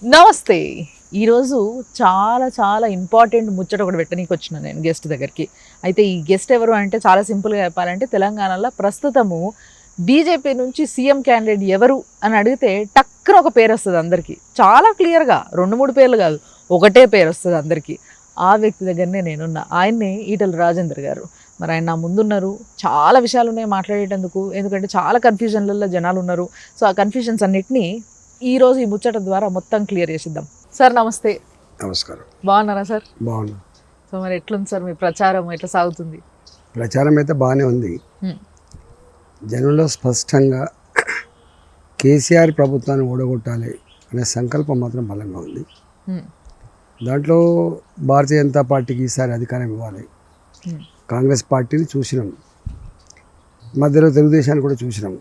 నమస్తే. ఈరోజు చాలా చాలా ఇంపార్టెంట్ ముచ్చట ఒకటి పెట్టనీకి వచ్చిన నేను గెస్ట్ దగ్గరికి. అయితే ఈ గెస్ట్ ఎవరు అంటే చాలా సింపుల్గా చెప్పాలంటే తెలంగాణలో ప్రస్తుతము బీజేపీ నుంచి సీఎం క్యాండిడేట్ ఎవరు అని అడిగితే టక్కున ఒక పేరు వస్తుంది అందరికీ. చాలా క్లియర్గా 2-3 పేర్లు కాదు, ఒకటే పేరు వస్తుంది అందరికీ. ఆ వ్యక్తి దగ్గరనే నేనున్నా. ఆయన్నే ఈటల రాజేందర్ గారు. మరి ఆయన నా ముందున్నారు. చాలా విషయాలు ఉన్నాయి మాట్లాడేటందుకు, ఎందుకంటే చాలా కన్ఫ్యూజన్లలో జనాలు ఉన్నారు. సో ఆ కన్ఫ్యూజన్స్ అన్నిటినీ ఈరోజు ఈ ముచ్చట ద్వారా మొత్తం క్లియర్ చేసిద్దాం. సార్ నమస్తే. నమస్కారం. బాగున్నారా సార్? బాగున్నా. సో మరి ఎట్లుంది సార్ మీ ప్రచారం, ఎట్లా సాగుతుంది? ప్రచారం అయితే బాగానే ఉంది. జనంలో స్పష్టంగా కేసీఆర్ ప్రభుత్వాన్ని ఓడగొట్టాలి అనే సంకల్పం మాత్రం బలంగా ఉంది. దాంట్లో భారతీయ జనతా పార్టీకి ఈసారి అధికారం ఇవ్వాలి. కాంగ్రెస్ పార్టీని చూసినాం, మధ్యలో తెలుగుదేశాన్ని కూడా చూసినాం.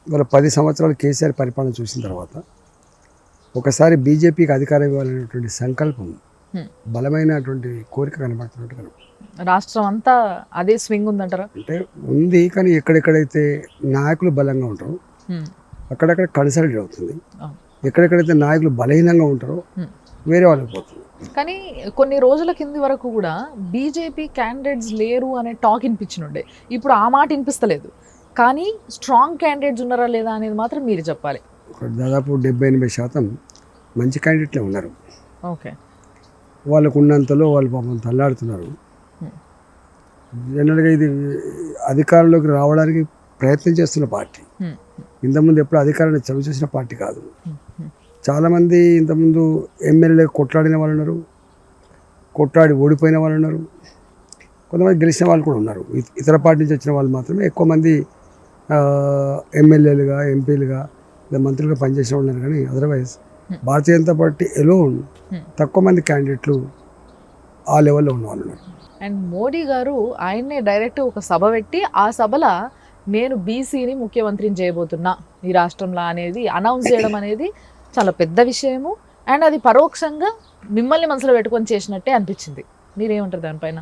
ఇవాళ 10 సంవత్సరాలు కేసీఆర్ పరిపాలన చూసిన తర్వాత ఒకసారి బీజేపీకి అధికారం ఇవ్వాలనేటువంటి సంకల్పం, బలమైనటువంటి కోరిక కనబడుతున్నట్టు. రాష్ట్రం అంతా అదే స్వింగ్ ఉందంటారా? అంటే ఉంది, కానీ ఎక్కడెక్కడైతే నాయకులు బలంగా ఉంటారో అక్కడక్కడ కన్సల్ట్ అవుతుంది. ఎక్కడెక్కడైతే నాయకులు బలహీనంగా ఉంటారో వేరే వాళ్ళకి పోతుంది. కానీ కొన్ని రోజుల కింది వరకు కూడా బీజేపీ క్యాండిడేట్స్ లేరు అనే టాక్ వినిపించినుండే. ఇప్పుడు ఆ మాట వినిపిస్తలేదు. కానీ స్ట్రాంగ్ క్యాండిడేట్స్ ఉన్నారా లేదా అనేది మాత్రం మీరు చెప్పాలి. దాదాపు 70-80% మంచి క్యాండిడేట్లే ఉన్నారు. ఓకే, వాళ్ళకు ఉన్నంతలో వాళ్ళు పాపం తల్లాడుతున్నారు. జనరల్గా ఇది అధికారంలోకి రావడానికి ప్రయత్నం చేస్తున్న పార్టీ. ఇంతకుముందు ఎప్పుడు అధికారాన్ని చవి చూసిన పార్టీ కాదు. చాలామంది ఇంతకుముందు ఎమ్మెల్యే కొట్లాడిన వాళ్ళు ఉన్నారు, కొట్లాడి ఓడిపోయిన వాళ్ళు ఉన్నారు, కొంతమంది గెలిచిన వాళ్ళు కూడా ఉన్నారు. ఇతర పార్టీ నుంచి వచ్చిన వాళ్ళు మాత్రమే ఎక్కువ మంది ఎమ్మెల్యేలుగా, ఎంపీలుగా, మంత్రులుగా పనిచేసిన ఉన్నారు. కానీ otherwise Bharatiya Janata party alone తక్కువ మంది క్యాండిడేట్లు ఆ లెవెల్లో ఉన్న వాళ్ళు ఉన్నారు. అండ్ మోడీ గారు ఆయన్నే డైరెక్ట్ ఒక సభ పెట్టి ఆ సభలో నేను బీసీని ముఖ్యమంత్రిని చేయబోతున్నా ఈ రాష్ట్రంలో అనేది అనౌన్స్ చేయడం అనేది చాలా పెద్ద విషయము. అండ్ అది పరోక్షంగా మిమ్మల్ని మనసులో పెట్టుకొని చేసినట్టే అనిపించింది. మీరేమంటారు దానిపైన?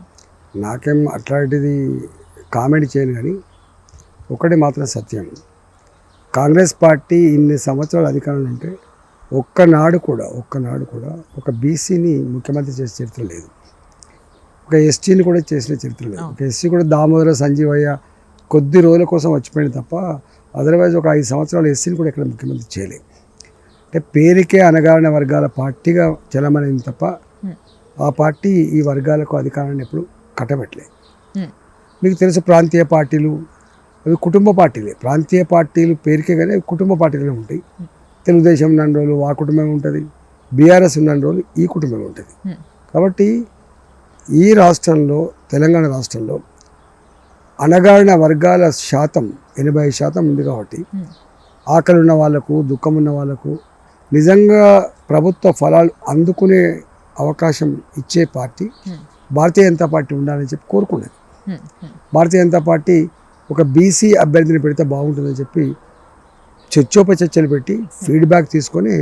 నాకేం అట్లాంటిది కామెంట్ చేయను, కానీ ఒకటి మాత్రం సత్యం, కాంగ్రెస్ పార్టీ ఇన్ని సంవత్సరాల అధికారంలో ఉంటే ఒక్కనాడు కూడా ఒక బీసీని ముఖ్యమంత్రి చేసే చరిత్ర లేదు. ఒక ఎస్టీని కూడా చేసిన చరిత్ర లేదు. ఒక ఎస్సీ కూడా దామోదర సంజీవయ్య కొద్ది రోజుల కోసం వచ్చిపోయింది తప్ప అదర్వైజ్ ఒక 5 సంవత్సరాలు ఎస్సీని కూడా ఇక్కడ ముఖ్యమంత్రి చేయలేదు. అంటే పేరుకే అణగారిన వర్గాల పార్టీగా చలమనేది తప్ప ఆ పార్టీ ఈ వర్గాలకు అధికారాన్ని ఎప్పుడు కట్టబెట్టలేదు. మీకు తెలుసు, ప్రాంతీయ పార్టీలు అవి కుటుంబ పార్టీలే. ప్రాంతీయ పార్టీలు పేరుకే కానీ కుటుంబ పార్టీలే ఉంటాయి. తెలుగుదేశం ఉన్న రోజులు ఆ కుటుంబమే ఉంటుంది, బీఆర్ఎస్ ఉన్న రోజులు ఈ కుటుంబమే ఉంటుంది. కాబట్టి ఈ రాష్ట్రంలో, తెలంగాణ రాష్ట్రంలో అణగారిన వర్గాల శాతం 80% ఉంది. కాబట్టి ఆకలి ఉన్న వాళ్ళకు, దుఃఖం ఉన్న వాళ్ళకు నిజంగా ప్రభుత్వ ఫలాలు అందుకునే అవకాశం ఇచ్చే పార్టీ భారతీయ జనతా పార్టీ ఉండాలని చెప్పి కోరుకునేది. భారతీయ జనతా పార్టీ ఒక బీసీ అభ్యర్థిని పెడితే బాగుంటుందని చెప్పి చర్చలు పెట్టి ఫీడ్బ్యాక్ తీసుకొని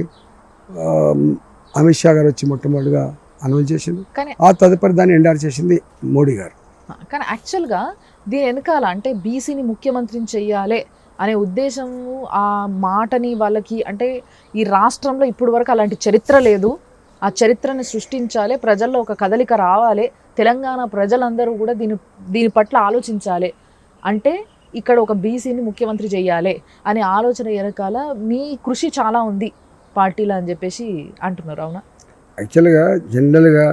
అమిత్ షా గారు వచ్చి మొట్టమొదటిగా అనౌన్స్ చేసింది. ఆ తదుపరి దాన్ని ఎండార్ చేసింది మోడీ గారు. కానీ యాక్చువల్గా దీని వెనకాల అంటే బీసీని ముఖ్యమంత్రిని చెయ్యాలి అనే ఉద్దేశము, ఆ మాటని వాళ్ళకి అంటే ఈ రాష్ట్రంలో ఇప్పుడు వరకు అలాంటి చరిత్ర లేదు, ఆ చరిత్రని సృష్టించాలి, ప్రజల్లో ఒక కదలిక రావాలి, తెలంగాణ ప్రజలందరూ కూడా దీని పట్ల ఆలోచించాలి అంటే ఇక్కడ ఒక బీసీని ముఖ్యమంత్రి చేయాలి అనే ఆలోచన వెనకాల మీ కృషి చాలా ఉంది పార్టీలో అని చెప్పేసి అంటున్నారు. అవునా? యాక్చువల్గా జనరల్గా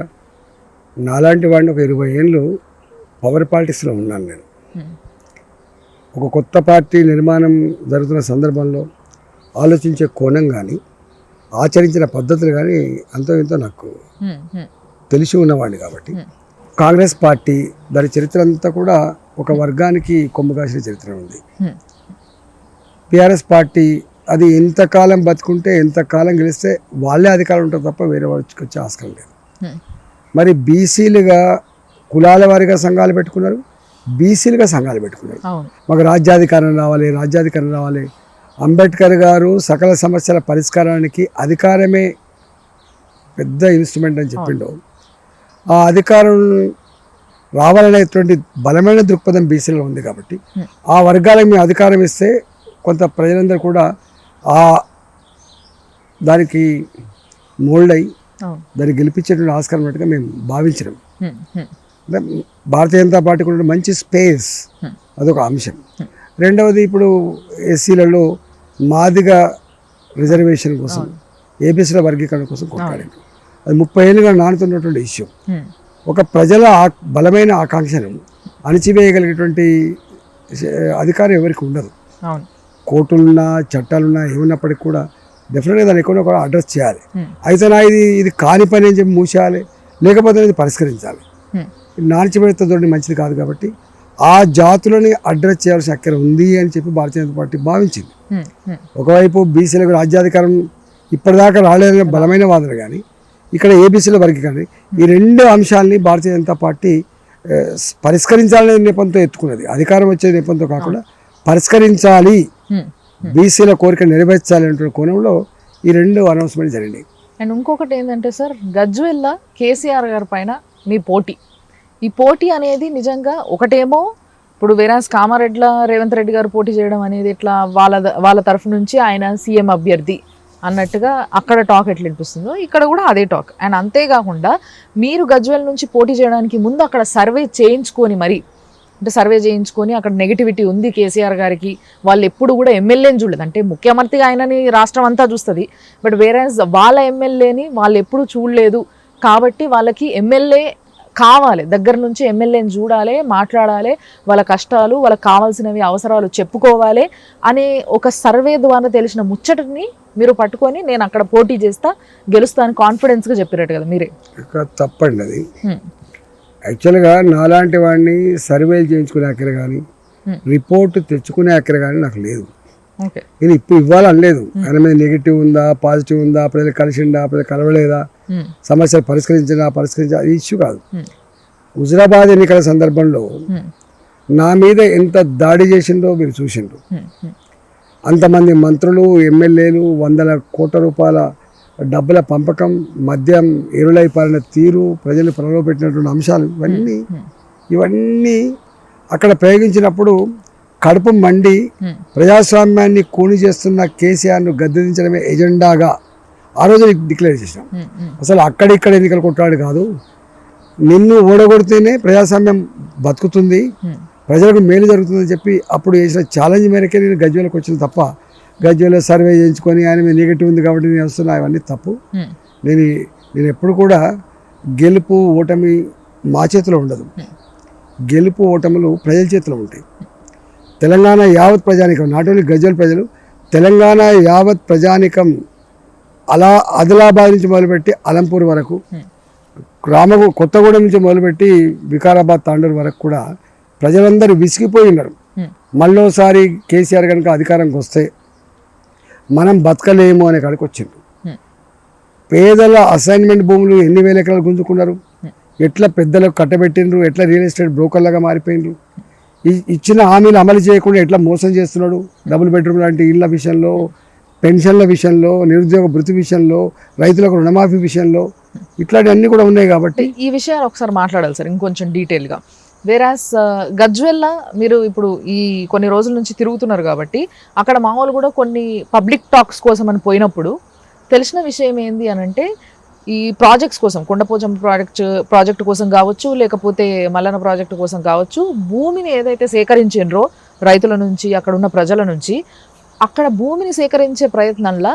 నాలాంటి వాడిని ఒక 20 ఏళ్ళు పవర్ పాలిటిక్స్లో ఉన్నాను నేను. ఒక కొత్త పార్టీ నిర్మాణం జరుగుతున్న సందర్భంలో ఆలోచించే కోణం కానీ, ఆచరించిన పద్ధతులు కానీ అంతో ఇంతో నాకు తెలిసి ఉన్నవాడిని. కాబట్టి కాంగ్రెస్ పార్టీ దాని చరిత్ర అంతా కూడా ఒక వర్గానికి కొమ్ము కాసిన చరిత్ర ఉంది. బీఆర్ఎస్ పార్టీ అది ఎంతకాలం బతుకుంటే, ఎంతకాలం గెలిస్తే వాళ్ళే అధికారం ఉంటారు తప్ప వేరే వాళ్ళకి వచ్చే ఆస్కారం లేదు. మరి బీసీలుగా కులాల వారీగా సంఘాలు పెట్టుకున్నారు, బీసీలుగా సంఘాలు పెట్టుకున్నారు. మాకు రాజ్యాధికారం రావాలి, అంబేద్కర్ గారు సకల సమస్యల పరిష్కారానికి అధికారమే పెద్ద ఇన్స్ట్రుమెంట్ అని చెప్పిండు. ఆ అధికారం రావాలనేటువంటి బలమైన దృక్పథం బీసీలో ఉంది. కాబట్టి ఆ వర్గాలకు మేము అధికారం ఇస్తే కొంత ప్రజలందరూ కూడా దానికి మోల్డ్ అయ్యి అవును. దాన్ని గెలిపించేటువంటి ఆస్కారం ఉన్నట్టుగా మేము భావించినాం. హ్మ్. హ్మ్. అంటే భారతీయ జనతా పార్టీకి ఉన్న మంచి స్పేస్ అదొక అంశం. రెండవది ఇప్పుడు ఎస్సీలలో మాదిగ రిజర్వేషన్ కోసం ఏబీసీల వర్గీకరణ కోసం కొట్లాడారు. అది 30 ఏళ్ళుగా నానుతున్నటువంటి ఇష్యూ. ఒక ప్రజల బలమైన ఆకాంక్షను అణిచివేయగలిగేటువంటి అధికారం ఎవరికి ఉండదు. కోర్టులున్నా చట్టాలున్నా ఏమున్నప్పటికీ కూడా డెఫినెట్గా దాన్ని ఎక్కువ కూడా అడ్రస్ చేయాలి. అయితే నా ఇది కాని పని అని చెప్పి మూసేయాలి, లేకపోతే ఇది పరిష్కరించాలి. నాణ్యత మంచిది కాదు. కాబట్టి ఆ జాతులని అడ్రస్ చేయాల్సిన అక్కర ఉంది అని చెప్పి భారతీయ జనతా పార్టీ భావించింది. ఒకవైపు బీసీలకు రాజ్యాధికారం ఇప్పటిదాకా రాలేదనే బలమైన వాదన కానీ, ఇక్కడ ఏబీసీల వర్గీకరణ, ఈ రెండు అంశాలని భారతీయ జనతా పార్టీ పరిష్కరించాలనే నెపంతో ఎత్తుకున్నది. అధికారం వచ్చే నెపంతో కాకుండా పరిష్కరించాలి, బీసీల కోరిక నెరవేర్చాలి అనే కోణంలో ఈ రెండు అనౌన్స్మెంట్ జరిగినాయి. అండ్ ఇంకొకటి ఏంటంటే సార్, గజ్వేల్లా కేసీఆర్ గారి పైన మీ పోటీ, ఈ పోటీ అనేది నిజంగా ఒకటేమో ఇప్పుడు వేరాస్ కామారెడ్ల రేవంత్ రెడ్డి గారు పోటీ చేయడం అనేది ఇట్లా వాళ్ళ తరఫు నుంచి ఆయన సీఎం అభ్యర్థి అన్నట్టుగా అక్కడ టాక్ ఎట్లా వినిపిస్తుందో ఇక్కడ కూడా అదే టాక్. అండ్ అంతేకాకుండా మీరు గజ్వేల్ నుంచి పోటీ చేయడానికి ముందు అక్కడ సర్వే చేయించుకొని మరి, అంటే సర్వే చేయించుకొని అక్కడ నెగిటివిటీ ఉంది కేసీఆర్ గారికి, వాళ్ళు ఎప్పుడు కూడా ఎమ్మెల్యేని చూడలేదు. అంటే ముఖ్యమంత్రిగా ఆయనని రాష్ట్రం అంతా చూస్తుంది, బట్ వేరాస్ వాళ్ళ ఎమ్మెల్యేని వాళ్ళు ఎప్పుడు చూడలేదు. కాబట్టి వాళ్ళకి ఎమ్మెల్యే కావాలి, దగ్గర నుంచి ఎమ్మెల్యేని చూడాలి, మాట్లాడాలి, వాళ్ళ కష్టాలు, వాళ్ళకి కావాల్సినవి అవసరాలు చెప్పుకోవాలి అనే ఒక సర్వే ద్వారా తెలిసిన ముచ్చటని మీరు పట్టుకొని నేను అక్కడ పోటీ చేస్తా గెలుస్తాను కాన్ఫిడెన్స్గా చెప్పినట్టు కదా మీరే. తప్పండి అది. యాక్చువల్గా నాలాంటి వాడిని సర్వేలు చేయించుకునే అక్కర కానీ రిపోర్ట్ తెచ్చుకునే అక్కర కానీ నాకు లేదు. నేను ఇప్పుడు ఇవ్వాలనలేదు. ఆయన మీద నెగిటివ్ ఉందా పాజిటివ్ ఉందా, ప్రజలు కలిసిండా ప్రజలు కలవలేదా, సమస్యలు పరిష్కరించినా అది ఇష్యూ కాదు. హుజురాబాద్ ఎన్నికల సందర్భంలో నా మీద ఎంత దాడి చేసిందో మీరు చూసిండ్రు. అంతమంది మంత్రులు ఎమ్మెల్యేలు, 100 కోట్ల రూపాయల డబ్బుల పంపకం, మద్యం ఎరులై పారిన తీరు, ప్రజలు ప్రలోభపెట్టినటువంటి అంశాలు, ఇవన్నీ అక్కడ ప్రయోగించినప్పుడు కడుపు మండి ప్రజాస్వామ్యాన్ని కూని చేస్తున్న కేసీఆర్ను గద్దెదించడమే ఎజెండాగా ఆ రోజు డిక్లేర్ చేసినాం. అసలు అక్కడిక్కడ ఎన్నికలు కొట్టాడు కాదు, నిన్ను ఓడగొడితేనే ప్రజాస్వామ్యం బతుకుతుంది, ప్రజలకు మేలు జరుగుతుందని చెప్పి అప్పుడు చేసిన ఛాలెంజ్ మేరకే నేను గజ్వేల్కి వచ్చిన తప్ప, గజ్వేల్లో సర్వే చేయించుకొని ఆయన మీద నెగిటివ్ ఉంది కాబట్టి నేను వస్తున్నా, అవన్నీ తప్పు. నేను ఎప్పుడు కూడా గెలుపు ఓటమి మా చేతిలో ఉండదు. గెలుపు ఓటములు ప్రజల చేతిలో ఉంటాయి. తెలంగాణ యావత్ ప్రజానికం, నాట్ ఓన్లీ గజ్వేల్ ప్రజలు, తెలంగాణ యావత్ ప్రజానికం అలా ఆదిలాబాద్ నుంచి మొదలుపెట్టి అలంపూర్ వరకు, కొత్తగూడెం నుంచి మొదలుపెట్టి వికారాబాద్ తాండూరు వరకు కూడా ప్రజలందరూ విసిగిపోయి ఉన్నారు. మళ్ళోసారి కేసీఆర్ కనుక అధికారంకి వస్తే మనం బతకలేము అనే కాడికి వచ్చిండ్రు. పేదల అసైన్మెంట్ భూములు ఎన్ని వేల ఎకరాలు గుంజుకున్నారు, ఎట్లా పెద్దలకు కట్టబెట్టిండ్రు, ఎట్లా రియల్ ఎస్టేట్ బ్రోకర్లాగా మారిపోయిండ్రు, ఇచ్చిన హామీలు అమలు చేయకుండా ఎట్లా మోసం చేస్తున్నాడు, డబుల్ బెడ్రూమ్ లాంటి ఇళ్ల విషయంలో, పెన్షన్ల విషయంలో, నిరుద్యోగ భృతి విషయంలో, రైతులకు రుణమాఫీ విషయంలో, ఇట్లాంటివన్నీ కూడా ఉన్నాయి. కాబట్టి ఈ విషయాలు ఒకసారి మాట్లాడాలి సార్ ఇంకొంచెం డీటెయిల్గా. వేరాస్ గజ్వేల్లా మీరు ఇప్పుడు ఈ కొన్ని రోజుల నుంచి తిరుగుతున్నారు కాబట్టి అక్కడ మామూలు కూడా కొన్ని పబ్లిక్ టాక్స్ కోసం అని పోయినప్పుడు తెలిసిన విషయం ఏంది అని అంటే, ఈ ప్రాజెక్ట్స్ కోసం, కొండపోచం ప్రాజెక్ట్ కోసం కావచ్చు, లేకపోతే మల్లన ప్రాజెక్టు కోసం కావచ్చు, భూమిని ఏదైతే సేకరించిండ్రో రైతుల నుంచి, అక్కడ ఉన్న ప్రజల నుంచి, అక్కడ భూమిని సేకరించే ప్రయత్నంలో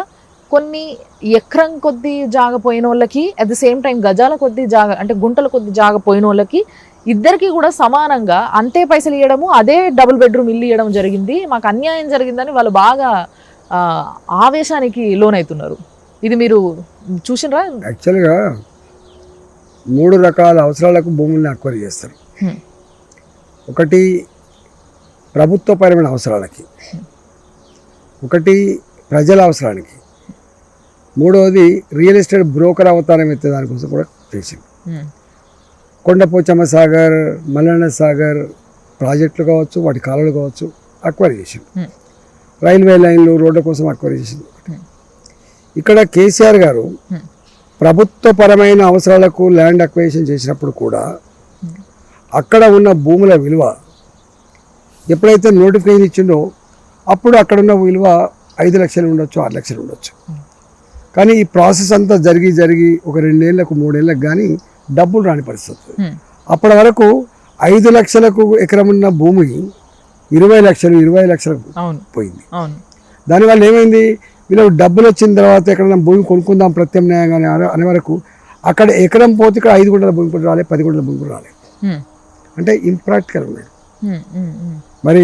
కొన్ని ఎకరం కొద్ది జాగ పోయిన వాళ్ళకి, అట్ ది సేమ్ టైం గజాల కొద్ది జాగ అంటే గుంటల కొద్ది జాగ పోయిన వాళ్ళకి ఇద్దరికి కూడా సమానంగా అంతే పైసలు ఇవ్వడము, అదే డబుల్ బెడ్రూమ్ ఇల్లు ఇవ్వడం జరిగింది, మాకు అన్యాయం జరిగిందని వాళ్ళు బాగా ఆవేశానికి లోనవుతున్నారు. ఇది మీరు చూసినరా? యాక్చువల్గా 3 రకాల అవసరాలకు భూముల్ని అక్వైర్ చేస్తారు. ఒకటి ప్రభుత్వపరమైన అవసరాలకి, ఒకటి ప్రజల అవసరానికి, మూడవది రియల్ ఎస్టేట్ బ్రోకర్ అవతారం ఎత్తే దానికోసం కూడా చేసింది. కొండపోచమ్మ సాగర్, మల్లన్న సాగర్ ప్రాజెక్టులు కావచ్చు, వాటి కాలువలు కావచ్చు అక్వైర్ చేసింది. రైల్వే లైన్లు, రోడ్ల కోసం అక్వైర్ చేసింది. ఇక్కడ కేసీఆర్ గారు ప్రభుత్వపరమైన అవసరాలకు ల్యాండ్ అక్వైజిషన్ చేసినప్పుడు కూడా అక్కడ ఉన్న భూముల విలువ ఎప్పుడైతే నోటిఫికేషన్ ఇచ్చిండో అప్పుడు అక్కడ ఉన్న విలువ 5 లక్షలు ఉండొచ్చు, 6 లక్షలు ఉండొచ్చు. కానీ ఈ ప్రాసెస్ అంతా జరిగి ఒక 2 ఏళ్ళకు 3 ఏళ్ళకు కానీ డబ్బులు రాని పరిస్థితి. అప్పటి వరకు 5 లక్షలకు ఎకరం ఉన్న భూమి 20 లక్షలకు పోయింది. దానివల్ల ఏమైంది, వీళ్ళకి డబ్బులు వచ్చిన తర్వాత ఎక్కడైనా భూమి కొనుక్కుందాం ప్రత్యామ్నాయంగా అనే వరకు అక్కడ ఎకరం పోతే ఇక్కడ 5 గుంటల భూమి కూడా రాలేదు, 10 గుంటల భూమి కూడా రాలేదు. అంటే ఇంప్రాక్టికల్ ఉన్నాడు. మరి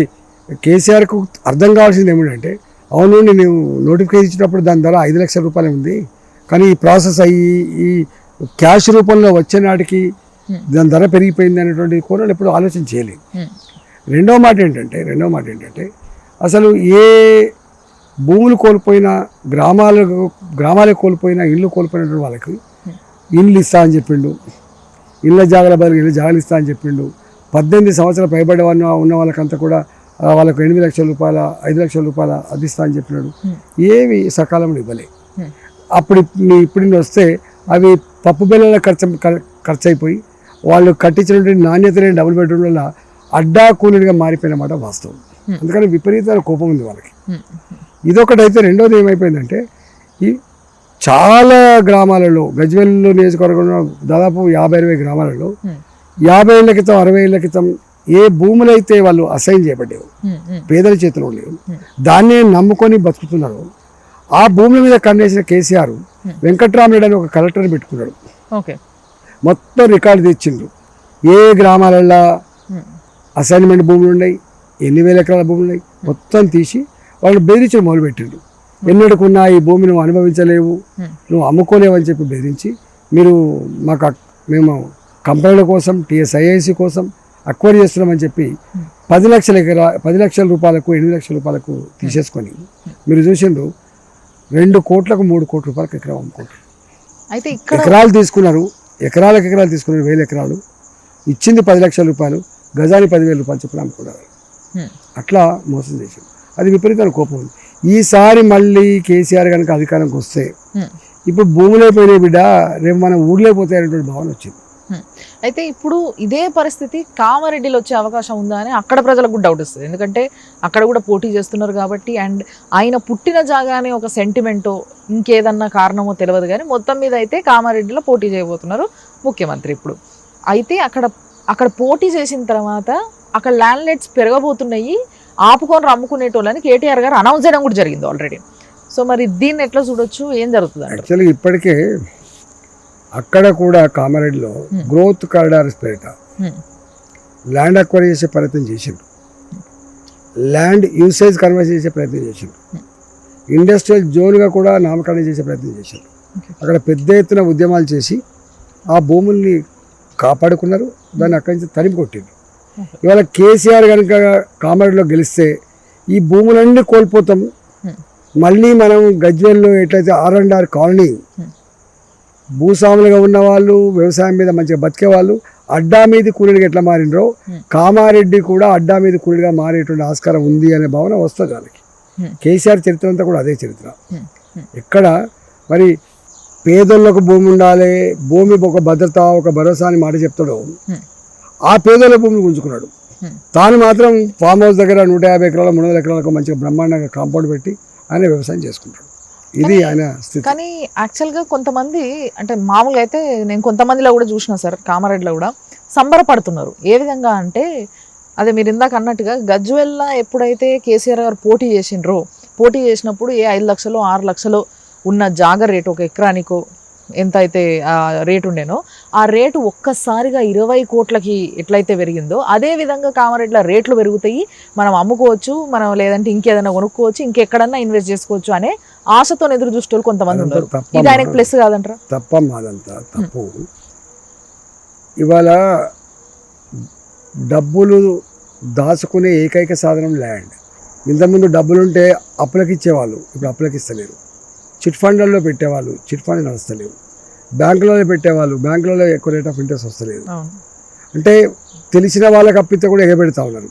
కేసీఆర్కు అర్థం కావాల్సింది ఏమిటంటే, అవును నేను నోటిఫికేషన్ ఇచ్చినప్పుడు దాని ధర 5 లక్షల రూపాయలు ఉంది, కానీ ఈ ప్రాసెస్ అయ్యి ఈ క్యాష్ రూపంలో వచ్చే నాటికి దాని ధర పెరిగిపోయింది అనేటువంటి కోణాలు ఎప్పుడు ఆలోచన చేయలేదు. రెండో మాట ఏంటంటే అసలు ఏ భూములు కోల్పోయినా గ్రామాలకు కోల్పోయినా ఇల్లు కోల్పోయినటువంటి వాళ్ళకి ఇల్లు ఇస్తా అని చెప్పిండు, ఇళ్ళ జాగాల బదులు ఇళ్ళ జాగాలు ఇస్తా అని చెప్పిండు. 18 సంవత్సరాలు పైబడి ఉన్న వాళ్ళకంతా కూడా వాళ్ళకు 8 లక్షల రూపాయల 5 లక్షల రూపాయల అదిస్తా అని చెప్పినాడు. ఏవి సకాలంలో ఇవ్వలే. అప్పుడు వస్తే అవి పప్పు బెల్లల ఖర్చు అయిపోయి వాళ్ళు కట్టించినటువంటి నాణ్యతనే డబుల్ బెడ్రూమ్ వల్ల అడ్డా కూలీగా మారిపోయినమాట వాస్తవం. అందుకని విపరీతమైన కోపం ఉంది వాళ్ళకి. ఇదొకటైతే రెండోది ఏమైపోయిందంటే, ఈ చాలా గ్రామాలలో గజ్వేల్లో నియోజకవర్గంలో దాదాపు 50-60 గ్రామాలలో 50 ఏళ్ల క్రితం 60 ఏళ్ల క్రితం ఏ భూములైతే వాళ్ళు అసైన్ చేయబడ్డావు, పేదల చేతిలో లేవు, దాన్నే నమ్ముకొని బతుకుతున్నారు. ఆ భూముల మీద కన్నేసిన కేసీఆర్ వెంకట్రామరెడ్డి అని ఒక కలెక్టర్ని పెట్టుకున్నాడు. మొత్తం రికార్డు తెచ్చిండు. ఏ గ్రామాలలో అసైన్మెంట్ భూములు ఉన్నాయి, ఎన్ని వేల ఎకరాల భూములు ఉన్నాయి, మొత్తం తీసి వాళ్ళు బెదిరించి మొదలుపెట్టిండు. ఎన్నడుకున్నా ఈ భూమి నువ్వు అనుభవించలేవు, నువ్వు అమ్ముకోలేవు అని చెప్పి బెదిరించి, మేము కంపెనీల కోసం TSIIC కోసం అక్వైర్ చేస్తున్నామని చెప్పి 10 లక్షల రూపాయలకు 8 లక్షల రూపాయలకు తీసేసుకొని మీరు చూసిండ్రు 2 కోట్లకు 3 కోట్ల రూపాయలకు ఎకరం అమ్ముకుంటారు. అయితే ఎకరాలు తీసుకున్నారు 1000 ఎకరాలు ఇచ్చింది 10 లక్షల రూపాయలు, గజాని 10,000 రూపాయలు చెప్పిన అమ్ముకున్నారు. అట్లా మోసం చేశారు. అది విపరీతమైన కోపం ఉంది. ఈసారి మళ్ళీ కేసీఆర్ కనుక అధికారంకి వస్తే ఇప్పుడు భూములైపోయినాయి బిడ్డ, రేపు మన ఊర్లో పోతాయి అనేటువంటి భావన వచ్చింది. అయితే ఇప్పుడు ఇదే పరిస్థితి కామారెడ్డిలో వచ్చే అవకాశం ఉందా అని అక్కడ ప్రజలకు కూడా డౌట్ వస్తుంది. ఎందుకంటే అక్కడ కూడా పోటీ చేస్తున్నారు కాబట్టి, అండ్ ఆయన పుట్టిన జాగానే ఒక సెంటిమెంటో ఇంకేదన్నా కారణమో తెలియదు, కానీ మొత్తం మీద అయితే కామారెడ్డిలో పోటీ చేయబోతున్నారు ముఖ్యమంత్రి ఇప్పుడు. అయితే అక్కడ పోటీ చేసిన తర్వాత అక్కడ ల్యాండ్ రేట్స్ పెరగబోతున్నాయి, ఆపుకొని అమ్ముకునేటోళ్ళని కేటీఆర్ గారు అనౌన్స్ చేయడం కూడా జరిగింది ఆల్రెడీ. సో మరి దీన్ని ఎట్లా చూడొచ్చు, ఏం జరుగుతుంది? యాక్చువల్గా ఇప్పటికే అక్కడ కూడా కామారెడ్డిలో గ్రోత్ కారిడార్స్ పేరిట ల్యాండ్ అక్వైర్ చేసే ప్రయత్నం చేసిండు, ల్యాండ్ యూసేజ్ కన్వర్ట్ చేసే ప్రయత్నం చేసిండు, ఇండస్ట్రియల్ జోన్గా కూడా నామకరణం చేసే ప్రయత్నం చేసిండు. అక్కడ పెద్ద ఎత్తున ఉద్యమాలు చేసి ఆ భూముల్ని కాపాడుకున్నారు, దాన్ని అక్కడి నుంచి తరిమి కొట్టిండు. ఇవాళ కేసీఆర్ కనుక కామారెడ్డిలో గెలిస్తే ఈ భూములన్నీ కోల్పోతాం. మళ్ళీ మనం గజ్వేల్లో ఎట్లయితే R&R కాలనీ భూస్వాములుగా ఉన్న వాళ్ళు, వ్యవసాయం మీద మంచిగా బతికే వాళ్ళు అడ్డా మీద కూలీలుగా ఎట్లా మారినరో కామారెడ్డి కూడా అడ్డా మీద కూలీలుగా మారేటువంటి ఆస్కారం ఉంది అనే భావన వస్తుంది వాళ్ళకి. కేసీఆర్ చరిత్ర అంతా కూడా అదే చరిత్ర. ఎక్కడ మరి పేదోళ్ళకు భూమి ఉండాలి, భూమి ఒక భద్రత ఒక భరోసా అని మాట చెప్తాడో ఆ పేదోళ్ళ భూమిని గుంజుకున్నాడు. తాను మాత్రం ఫామ్ హౌస్ దగ్గర 150 ఎకరాల 300 ఎకరాలకు మంచిగా బ్రహ్మాండంగా కాంపౌండ్ పెట్టి ఆయన వ్యవసాయం చేసుకుంటాడు. ఇది ఆయన స్థితి. కానీ యాక్చువల్గా కొంతమంది అంటే మామూలుగా అయితే నేను కొంతమందిలో కూడా చూసిన సార్, కామారెడ్డిలో కూడా సంబరపడుతున్నారు. ఏ విధంగా అంటే అదే మీరు ఇందాక అన్నట్టుగా గజ్వేల్లో ఎప్పుడైతే కేసీఆర్ గారు పోటీ చేసినప్పుడు 5 లక్షలు 6 లక్షలు ఉన్న జాగర్ రేటు ఒక ఎకరానికో ఎంత అయితే రేటు ఉండేనో ఆ రేటు ఒక్కసారిగా 20 కోట్లకి ఎట్లయితే పెరిగిందో అదే విధంగా కామారెడ్డిలో రేట్లు పెరుగుతాయి, మనం అమ్ముకోవచ్చు, మనం లేదంటే ఇంకేదైనా కొనుక్కోవచ్చు, ఇంకెక్కడన్నా ఇన్వెస్ట్ చేసుకోవచ్చు అనే ఆశతో ఎదురు చూసేవాళ్ళు కొంతమంది ఉన్నారు. ఇది ఆయనకు ప్లస్ కాదంటారా? తప్పమాదంతా తప్పు. ఇవాళ డబ్బులు దాచుకునే ఏకైక సాధనం ల్యాండ్. ఇంతకుముందు డబ్బులుంటే అప్పులకి ఇచ్చేవాళ్ళు, ఇప్పుడు అప్పులకి ఇస్తలేరు. చిట్ ఫండ్లలో పెట్టేవాళ్ళు, చిట్ ఫండ్ నడుస్తలేవు. బ్యాంకులలో పెట్టేవాళ్ళు, బ్యాంకులలో ఎక్కువ రేట్ ఆఫ్ ఇంట్రెస్ట్ వస్తలేదు. అంటే తెలిసిన వాళ్ళకి అప్పితే కూడా ఎగబెడతా ఉన్నారు.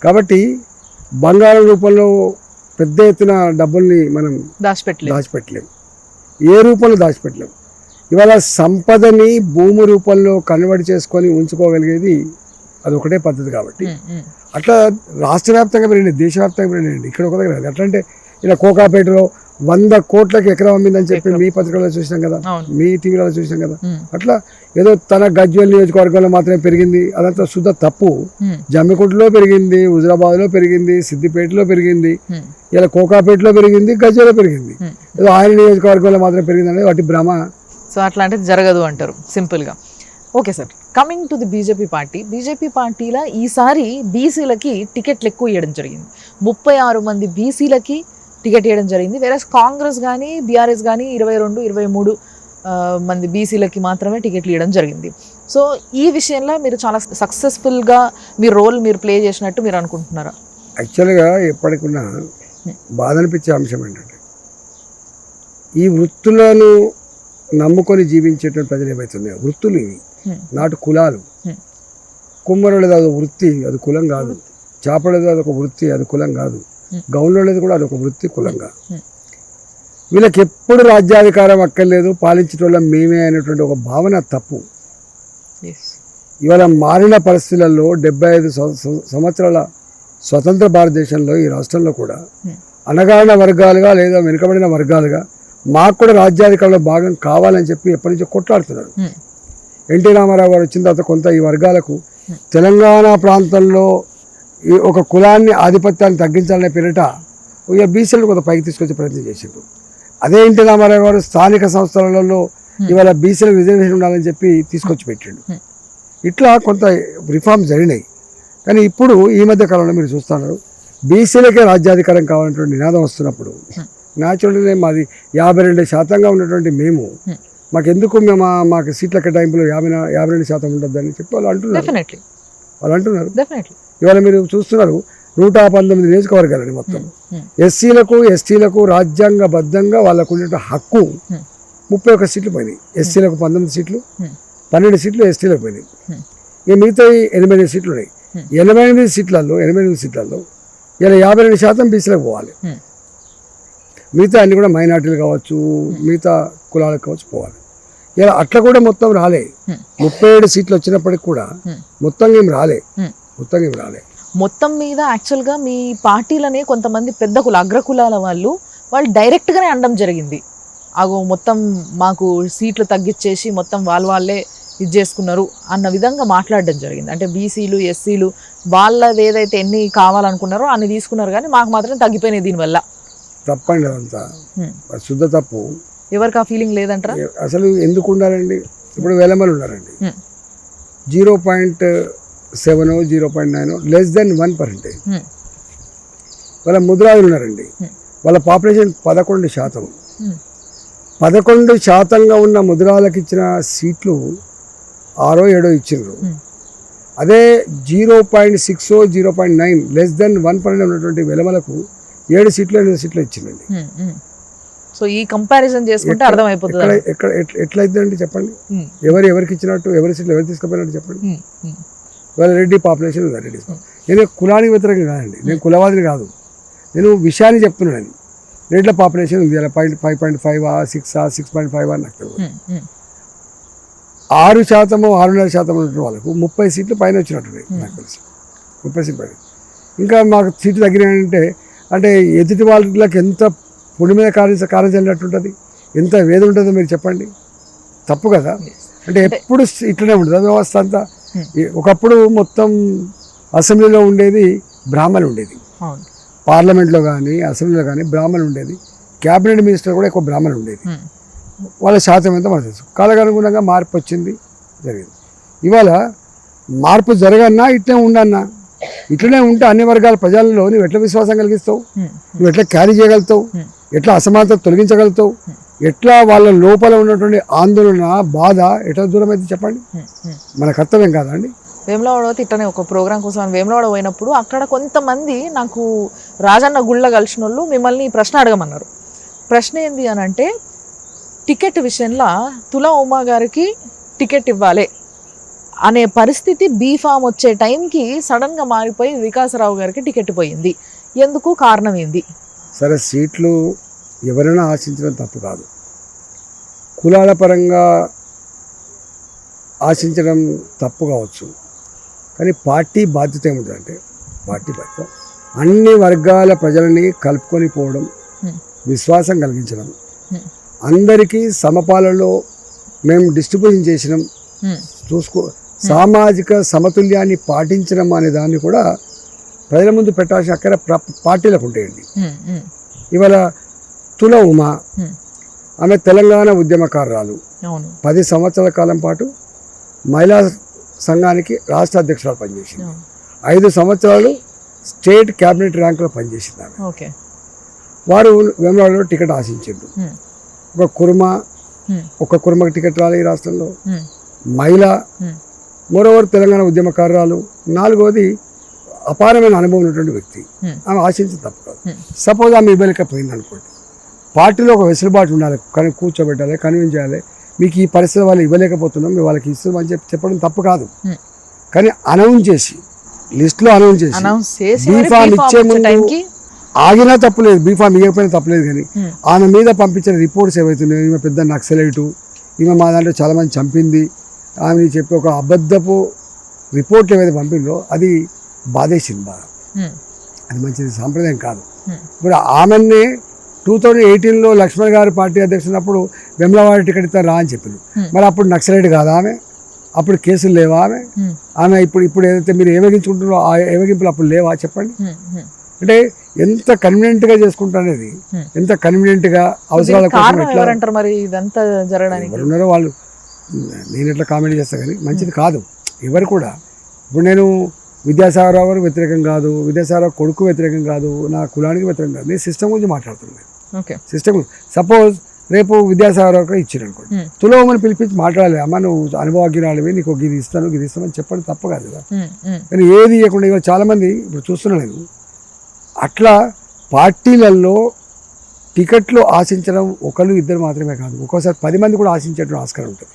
కాబట్టి బంగారం రూపంలో పెద్ద ఎత్తున డబ్బుల్ని మనం దాచిపెట్టలేము, ఏ రూపంలో దాచిపెట్టలేము. ఇవాళ సంపదని భూమి రూపంలో కన్వర్ట్ చేసుకొని ఉంచుకోగలిగేది అది ఒకటే పద్ధతి. కాబట్టి అట్లా రాష్ట్ర వ్యాప్తంగా పెరిగింది, దేశవ్యాప్తంగా పెరిగింది, ఇక్కడ ఒక దగ్గర. అట్లా అంటే ఇలా కోకాపేటలో 100 కోట్లకి ఎకరం అమ్మిందని చెప్పి మీ పత్రికల్లో చూసినాం కదా, అవును. మీ టీవీలో చూసినాం కదా. ఉమ్, అట్లా ఏదో తన గజ్వేల్ నియోజకవర్గంలో మాత్రమే పెరిగింది, అదంతా శుద్ధ తప్పు. ఉమ్, జమ్మికుంటలో పెరిగింది, హుజరాబాద్లో పెరిగింది, సిద్దిపేటలో పెరిగింది, ఉమ్, ఇలా కోకాపేటలో పెరిగింది, గజ్వేల్లో పెరిగింది. ఉమ్. ఏదో ఆయన నియోజకవర్గంలో మాత్రమే పెరిగింది అనేది వాటి భ్రమ. సో అట్లాంటిది జరగదు అంటారు సింపుల్గా. Okay sir, coming to the BJP పార్టీలో ఈసారి బీసీలకి టికెట్లు ఎక్కువ ఇవ్వడం జరిగింది. 36 మంది బీసీలకి టికెట్ ఇవ్వడం జరిగింది. వేరే కాంగ్రెస్ కానీ బీఆర్ఎస్ కానీ 22, 23 మంది బీసీలకి మాత్రమే టికెట్లు ఇవ్వడం జరిగింది. సో ఈ విషయంలో మీరు చాలా సక్సెస్ఫుల్గా మీ రోల్ మీరు ప్లే చేసినట్టు మీరు అనుకుంటున్నారా? యాక్చువల్గా ఎప్పటికున్నా బాధ అనిపించే అంశం ఏంటంటే, ఈ వృత్తులను నమ్ముకొని జీవించేటువంటి ప్రజలు ఏమవుతున్నాయో, వృత్తులు ఇవి, నాటు కులాలు. కుమ్మరులది అది వృత్తి, అది కులం కాదు. చేపలది అదొక వృత్తి, అది కులం కాదు. గౌన్లది కూడా అదొక వృత్తి, కులం కాదు. వీళ్ళకి ఎప్పుడు రాజ్యాధికారం అక్కర్లేదు, పాలించేటోళ్ళం మేమే అనేటువంటి ఒక భావన తప్పు. ఇవాళ మారిన పరిస్థితులలో 75 సంవత్సరాల స్వతంత్ర భారతదేశంలో ఈ రాష్ట్రంలో కూడా అణగారిన వర్గాలుగా లేదా వెనుకబడిన వర్గాలుగా మాకు కూడా రాజ్యాధికారంలో భాగం కావాలని చెప్పి ఎప్పటి నుంచో కొట్లాడుతున్నారు. ఎన్టీ రామారావు గారు వచ్చిన తర్వాత కొంత ఈ వర్గాలకు తెలంగాణ ప్రాంతంలో ఒక కులాన్ని ఆధిపత్యాన్ని తగ్గించాలనే పేరిట ఇక బీసీలను కొంత పైకి తీసుకొచ్చే ప్రయత్నం చేసిండ్రు. అదే ఎన్టీ రామారావు గారు స్థానిక సంస్థలలో ఇవాళ బీసీలకు రిజర్వేషన్ ఉండాలని చెప్పి తీసుకొచ్చి పెట్టిండు. ఇట్లా కొంత రిఫార్మ్స్ జరిగినాయి. కానీ ఇప్పుడు ఈ మధ్య కాలంలో మీరు చూస్తున్నారు, బీసీలకే రాజ్యాధికారం కావాలనేటువంటి నినాదం వస్తున్నప్పుడు న్యాచురల్గా మాది 52% ఉన్నటువంటి మేము మాకెందుకు మాకు సీట్ల కేటాయింపులో 52% ఉండద్దని చెప్పి వాళ్ళు అంటున్నారు. ఇవాళ మీరు చూస్తున్నారు 119 నియోజకవర్గాలని మొత్తం ఎస్సీలకు ఎస్టీలకు రాజ్యాంగబద్ధంగా వాళ్ళకు ఉండే హక్కు 31 సీట్లు పోయినాయి. ఎస్సీలకు 19 సీట్లు, 12 సీట్లు ఎస్టీలకు పోయినాయి. ఇక మిగతా 88 సీట్లు ఉన్నాయి. 88 సీట్లలో ఇలా 52% బీసీలకు పోవాలి. మిగతా అన్ని కూడా మైనార్టీలు కావచ్చు, మిగతా కులాలకు కావచ్చు పోవాలి. ఇలా అట్లా కూడా మొత్తం రాలే. 37 సీట్లు వచ్చినప్పటికి కూడా మొత్తం ఏం రాలే. మొత్తం మీద యాక్చువల్గా మీ పార్టీలనే కొంతమంది పెద్ద అగ్రకులాల వాళ్ళు డైరెక్ట్గానే అనడం జరిగింది, అగో మొత్తం మాకు సీట్లు తగ్గించేసి మొత్తం వాళ్ళే ఇది చేసుకున్నారు అన్న విధంగా మాట్లాడడం జరిగింది. అంటే బీసీలు ఎస్సీలు వాళ్ళది ఏదైతే ఎన్ని కావాలనుకున్నారో అన్ని తీసుకున్నారు, కానీ మాకు మాత్రం తగ్గిపోయినాయి. దీనివల్ల తప్పండి, అదంతా శుద్ధ తప్పు. ఎవరికి ఆ ఫీలింగ్ లేదంటారా? అసలు ఎందుకు ఉండాలండి? ఇప్పుడు వేలమలు ఉన్నారండి, 0.7 0.9 లెస్ దెన్ 1%. వాళ్ళ ముద్రాలు ఉన్నారండి, వాళ్ళ పాపులేషన్ 11%. 11% ఉన్న ముద్రాలకు ఇచ్చిన సీట్లు 6 7 ఇచ్చిండ్రు. అదే 0.6 0.9 లెస్ దెన్ 1% ఉన్నటువంటి వెలమలకు 7 సీట్లు 8 సీట్లు ఇచ్చిందండి. సో ఈ కంపారిజన్ చేసుకుంటే అర్థమైపోతుంది ఎట్లయితే అండి చెప్పండి. ఎవరికి ఇచ్చినట్టు, ఎవరి సీట్లు ఎవరు తీసుకుపోయినట్టు చెప్పండి. వాళ్ళ రెడ్డి పాపులేషన్ ఉంది, రెడ్డి. నేను కులానికి వ్యతిరేకంగా కాదండి, నేను కులవాదిని కాదు, నేను విషయాన్ని చెప్తున్నాను. రెడ్ల పాపులేషన్ ఉంది, అలా 5.5 6 6.5 అని నాకు తెలియదు. 6% 6.5% ఉన్నటువంటి వాళ్ళకు 30 సీట్లు పైన వచ్చినట్టున్నాయి నాకు తెలిసి. 30 సీట్లు పైన. ఇంకా మాకు సీట్లు తగ్గినాయంటే అంటే ఎదుటి వాళ్ళకి ఎంత పొడి మీద కారం చల్లినట్టుంటుంది, ఎంత వేద ఉంటుందో మీరు చెప్పండి. తప్పు కదా. అంటే ఎప్పుడు ఇట్లనే ఉంటుంది వ్యవస్థ అంతా. ఒకప్పుడు మొత్తం అసెంబ్లీలో ఉండేది బ్రాహ్మణులు ఉండేది, పార్లమెంట్లో కానీ అసెంబ్లీలో కానీ బ్రాహ్మణులు ఉండేది, క్యాబినెట్ మినిస్టర్ కూడా ఎక్కువ బ్రాహ్మణులు ఉండేది. వాళ్ళ శాతం ఎంత మనకు తెలుసు. కాలకనుగుణంగా మార్పు వచ్చింది, జరిగింది. ఇవాళ మార్పు జరగన్నా ఇట్లనే ఉండన్నా, ఇట్లనే ఉంటే అన్ని వర్గాల ప్రజల్లో నువ్వు ఎట్లా విశ్వాసం కలిగిస్తావు, నువ్వు ఎట్లా క్యారీ చేయగలుగుతావు, ఎట్లా అసమానత తొలగించగలుగుతావు, ఎట్లా వాళ్ళ లోపల ఉన్నటువంటి ఆందోళన బాధ ఎట్లా దూరం అయితే చెప్పండి. మన కర్తవ్యం కాదా అండి? వేములవాడ ఇట్లనే ఒక ప్రోగ్రాం కోసం వేములవాడ పోయినప్పుడు అక్కడ కొంతమంది నాకు రాజన్న గుళ్ళ కలిసిన వాళ్ళు మిమ్మల్ని ఈ ప్రశ్న అడగమన్నారు. ప్రశ్న ఏంది అని అంటే, టికెట్ విషయంలో తులా ఉమా గారికి టికెట్ ఇవ్వాలి అనే పరిస్థితి బీఫామ్ వచ్చే టైంకి సడన్గా మారిపోయి వికాసరావు గారికి టికెట్ పోయింది. ఎందుకు, కారణం ఏంది? సరే, సీట్లు ఎవరైనా ఆశించడం తప్పు కాదు. కులాల పరంగా ఆశించడం తప్పు కావచ్చు, కానీ పార్టీ బాధ్యత ఏముంటుందంటే, పార్టీ బాధ్యత అన్ని వర్గాల ప్రజలని కలుపుకొని పోవడం, విశ్వాసం కలిగించడం, Hmm. అందరికీ సమపాలలో మేము డిస్ట్రిబ్యూషన్ చేసినాం, సామాజిక సమతుల్యాన్ని పాటించడం అనే దాన్ని కూడా ప్రజల ముందు పెట్టాల్సిన అక్కడ పార్టీలకు ఉంటాయండి. ఇవాళ తుల ఉమా, ఆమె తెలంగాణ ఉద్యమకారురాలు, 10 సంవత్సరాల కాలం పాటు మహిళా సంఘానికి రాష్ట్ర అధ్యక్షురాలు పనిచేసింది, 5 సంవత్సరాలు స్టేట్ క్యాబినెట్ ర్యాంకులో పనిచేసింది ఆమె. వారు వేములవాడలో టికెట్ ఆశించారు. ఒక కుర్మకి టికెట్ రాలి ఈ రాష్ట్రంలో, మహిళ, మరోవర్ తెలంగాణ ఉద్యమకారురాలు, 4వది అపారమైన అనుభవం ఉన్నటువంటి వ్యక్తి. ఆమె ఆశించింది తప్పు కాదు. సపోజ్ ఆమె ఇవ్వలేకపోయింది అనుకోండి, పార్టీలో ఒక వెసులుబాటు ఉండాలి, కానీ కూర్చోబెట్టాలి, కన్విన్స్ చేయాలి. మీకు ఈ పరిస్థితి వాళ్ళు ఇవ్వలేకపోతున్నాం, మేము వాళ్ళకి ఇస్తామని చెప్పడం తప్పు కాదు. కానీ అనౌన్స్ చేసి లిస్టులో అనౌన్స్ చేసి బీఫామ్ ఇచ్చే ముందు ఆగినా తప్పులేదు, బీఫామ్ ఇవ్వకపోయినా తప్పులేదు. కానీ ఆమె మీద పంపించిన రిపోర్ట్స్ ఏవైతున్నాయో, ఈమె పెద్ద నక్సలైటు, ఈమె మా దాంట్లో చాలామంది చంపింది, ఆమె చెప్పి ఒక అబద్ధపు రిపోర్ట్లు ఏవైతే పంపిందో అది బాధేసింది బాగా. అది మంచిది సాంప్రదాయం కాదు. ఇప్పుడు ఆమెనే 2018లో లక్ష్మణ్ గారు పార్టీ అధ్యక్షున్నప్పుడు వెమ్లవాడ టికెట్ ఇస్తారు రా అని చెప్పింది. మరి అప్పుడు నక్సలైట్ కాదా ఆమె? అప్పుడు కేసులు లేవా ఆమె ఇప్పుడు ఏదైతే మీరు ఏవగించుకుంటున్నారో ఆ ఏవగింపులు అప్పుడు లేవా చెప్పండి. అంటే ఎంత కన్వీనియంట్గా చేసుకుంటా అనేది, ఎంత కన్వీనియంట్గా అవసరాల కోసం ఎట్లా మరి ఇదంతా జరగడానికి ఉన్నారో వాళ్ళు. నేను ఎట్లా కామెంట్ చేస్తాను కానీ మంచిది కాదు ఎవరు కూడా. ఇప్పుడు నేను విద్యాసాగర్ గారు వ్యతిరేకం కాదు, విద్యాసాగర్ కొడుకు వ్యతిరేకం కాదు, నా కులానికి వ్యతిరేకం కాదు, నేను సిస్టమ్ గురించి మాట్లాడుతున్నాను. సిస్టమ్ సపోజ్ రేపు విద్యాసాగర్ గారు ఇచ్చారు అనుకోండి, తులవమని పిలిపించి మాట్లాడాలి, అమ్మ నువ్వు అనుభవజ్ఞానివి, నీకు గిది ఇస్తామని చెప్పడం తప్ప కాదు కదా. కానీ ఏది ఇవ్వకుండా ఇవాళ చాలామంది ఇప్పుడు చూస్తున్నాను నేను, అట్లా పార్టీలలో టికెట్లు ఆశించడం ఒకరు ఇద్దరు మాత్రమే కాదు, ఒక్కోసారి 10 మంది కూడా ఆశించడం ఆస్కారం ఉంటుంది.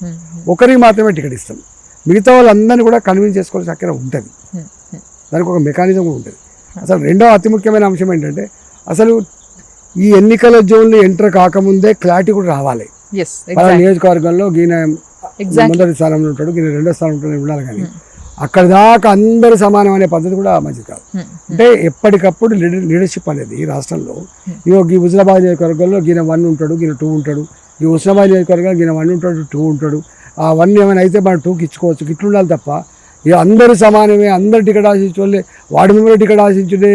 ఒకరికి మాత్రమే టికెట్ ఇస్తాం, మిగతా వాళ్ళందరినీ కూడా కన్విన్స్ చేసుకోవాల్సిన అక్కడ ఉంటుంది. దానికి ఒక మెకానిజం కూడా ఉంటుంది. అసలు రెండవ అతి ముఖ్యమైన అంశం ఏంటంటే, అసలు ఈ ఎన్నికల జోన్లు ఎంటర్ కాకముందే క్లారిటీ కూడా రావాలి. నియోజకవర్గంలో ఈయన మొదటి స్థానంలో ఉంటాడు, ఈయన 2వ స్థానంలో ఉంటాడు ఉండాలి. కానీ అక్కడ దాకా అందరూ సమానం అనే పద్ధతి కూడా మంచిది కాదు. అంటే ఎప్పటికప్పుడు లీడర్షిప్ అనేది ఈ రాష్ట్రంలో, ఈ హుజరాబాద్ నియోజకవర్గంలో ఈయన 1 ఉంటాడు, ఈయన 2 ఉంటాడు, ఈ హుస్నాబాద్ నియోజకవర్గంలో ఈయన 1 ఉంటాడు, 2 ఉంటాడు. ఆ 1 ఏమైనా అయితే మనం 2కి ఇచ్చుకోవచ్చు, ఇట్లా ఉండాలి తప్ప ఇక అందరూ సమానమే, అందరు టికెట్ ఆశించుకోలే, వార్డు మెంబర్ టికెట్ ఆశించుడే,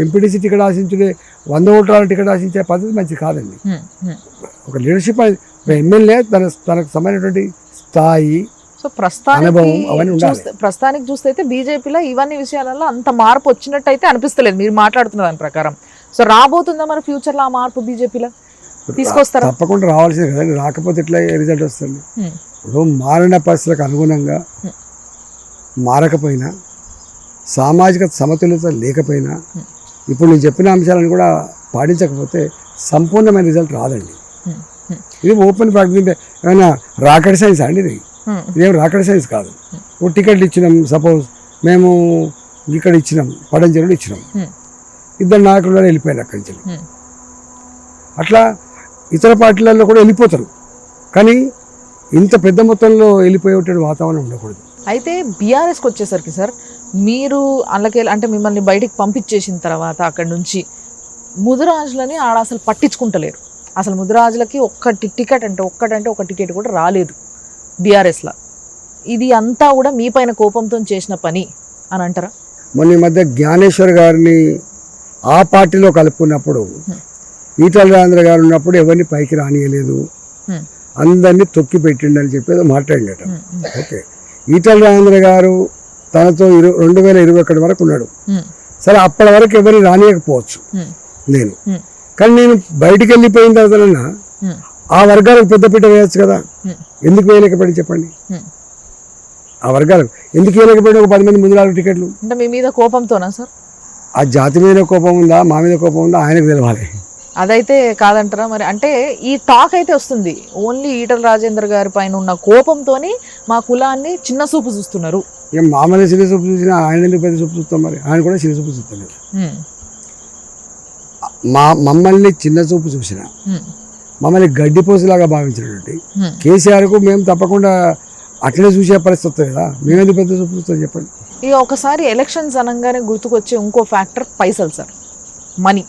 ఎంపీటీసీ టికెట్ ఆశించుడే, 100 ఓట్ల టికెట్ ఆశించే పద్ధతి మంచిది కాదండి. ఒక లీడర్షిప్ ఎమ్మెల్యే తనకు సంబంధించినటువంటి స్థాయి, అనుభవం అవన్నీ ఉండాలి. ప్రస్తుతానికి చూస్తే అయితే బీజేపీలో ఇవన్నీ విషయాలలో అంత మార్పు వచ్చినట్టు అయితే అనిపిస్తలేదు మీరు మాట్లాడుతున్న దాని ప్రకారం. సో రాబోతుందా మన ఫ్యూచర్లో ఆ మార్పు బీజేపీలో తీసుకొస్తారా? తప్పకుండా రావాల్సిందే కదండి, రాకపోతే ఎట్లా రిజల్ట్ వస్తుంది? ఇప్పుడు మారిన పరిస్థితులకు అనుగుణంగా మారకపోయినా, సామాజిక సమతుల్యత లేకపోయినా, ఇప్పుడు నేను చెప్పిన అంశాలను కూడా పాటించకపోతే సంపూర్ణమైన రిజల్ట్ రాదండి. ఇది ఓపెన్ ప్రాక్టీస్. ఏమైనా రాకెట్ సైన్స్ అండి ఇది? ఇదేం రాకెట్ సైన్స్ కాదు. ఇప్పుడు టికెట్లు ఇచ్చినాం, సపోజ్ మేము ఇక్కడ ఇచ్చినాం, పడంచెరువులు ఇచ్చినాం, 2 నాయకులు వెళ్ళిపోయారు అక్కడి నుంచి. అట్లా ఇతర పార్టీలలో కూడా వెళ్ళిపోతారు, కానీ ఇంత పెద్ద మొత్తంలో వెళ్ళిపోయేటువంటి వాతావరణం ఉండకూడదు. అయితే బీఆర్ఎస్కి వచ్చేసరికి సార్, మీరు అందుకే అంటే మిమ్మల్ని బయటికి పంపించేసిన తర్వాత అక్కడి నుంచి ముదిరాజులని ఆడ అసలు పట్టించుకుంటలేరు. అసలు ముదిరాజులకి ఒక టికెట్ కూడా రాలేదు బీఆర్ఎస్లో. ఇది అంతా కూడా మీ పైన కోపంతో చేసిన పని అని అంటారా? మొన్న ఈ మధ్య జ్ఞానేశ్వర్ గారిని ఆ పార్టీలో కలుపుకున్నప్పుడు, ఈటల రాజేంద్ర గారు ఉన్నప్పుడు ఎవరిని పైకి రానియలేదు, అందరినీ తొక్కి పెట్టిండని చెప్పేది మాట్లాడినట. ఓకే, ఈటల రాజేంద్ర గారు తనతో 2021 వరకు ఉన్నాడు. సరే, అప్పటి వరకు ఎవరిని రానియకపోవచ్చు నేను, కానీ నేను బయటికి వెళ్ళిపోయిన తర్వాత ఆ వర్గాలకు పెద్దపీట వేయచ్చు కదా. ఎందుకు వేయలేకపోయింది చెప్పండి? ఆ వర్గాలకు ఎందుకు వేయలేకపోయినా? ఒక 10 మంది ముదిరాజు టికెట్లు అంటే మీ మీద కోపంతోనా సార్? ఆ జాతి మీద కోపం ఉందా, మా మీద కోపం ఉందా, ఆయనకు తెలవాలి. అదైతే కాదంటారా మరి? అంటే ఈ టాక్ అయితే వస్తుంది, ఓన్లీ ఈటల రాజేందర్ గారి పైన ఉన్న కోపంతోని మా కులాన్ని చిన్న చూపు చూస్తున్నారు. ఇక మామూలు చిన్న చూపు చూసినా ఆయన ఎందుకు పెద్ద చూపు చూస్తాం? మరి ఆయన కూడా చిన్న చూపు చూస్తున్నారు. మమ్మల్ని చిన్న చూపు చూసిన, మమ్మల్ని గడ్డిపోసులాగా భావించినటువంటి కేసీఆర్కు మేము తప్పకుండా అట్లనే చూసే పరిస్థితి వస్తుంది కదా. మేమేందుకు పెద్ద చూపు చూస్తాం చెప్పండి? ఇక ఒకసారి ఎలక్షన్స్ అనగానే గుర్తుకొచ్చే ఇంకో ఫ్యాక్టర్ పైసలు సార్, మనీ.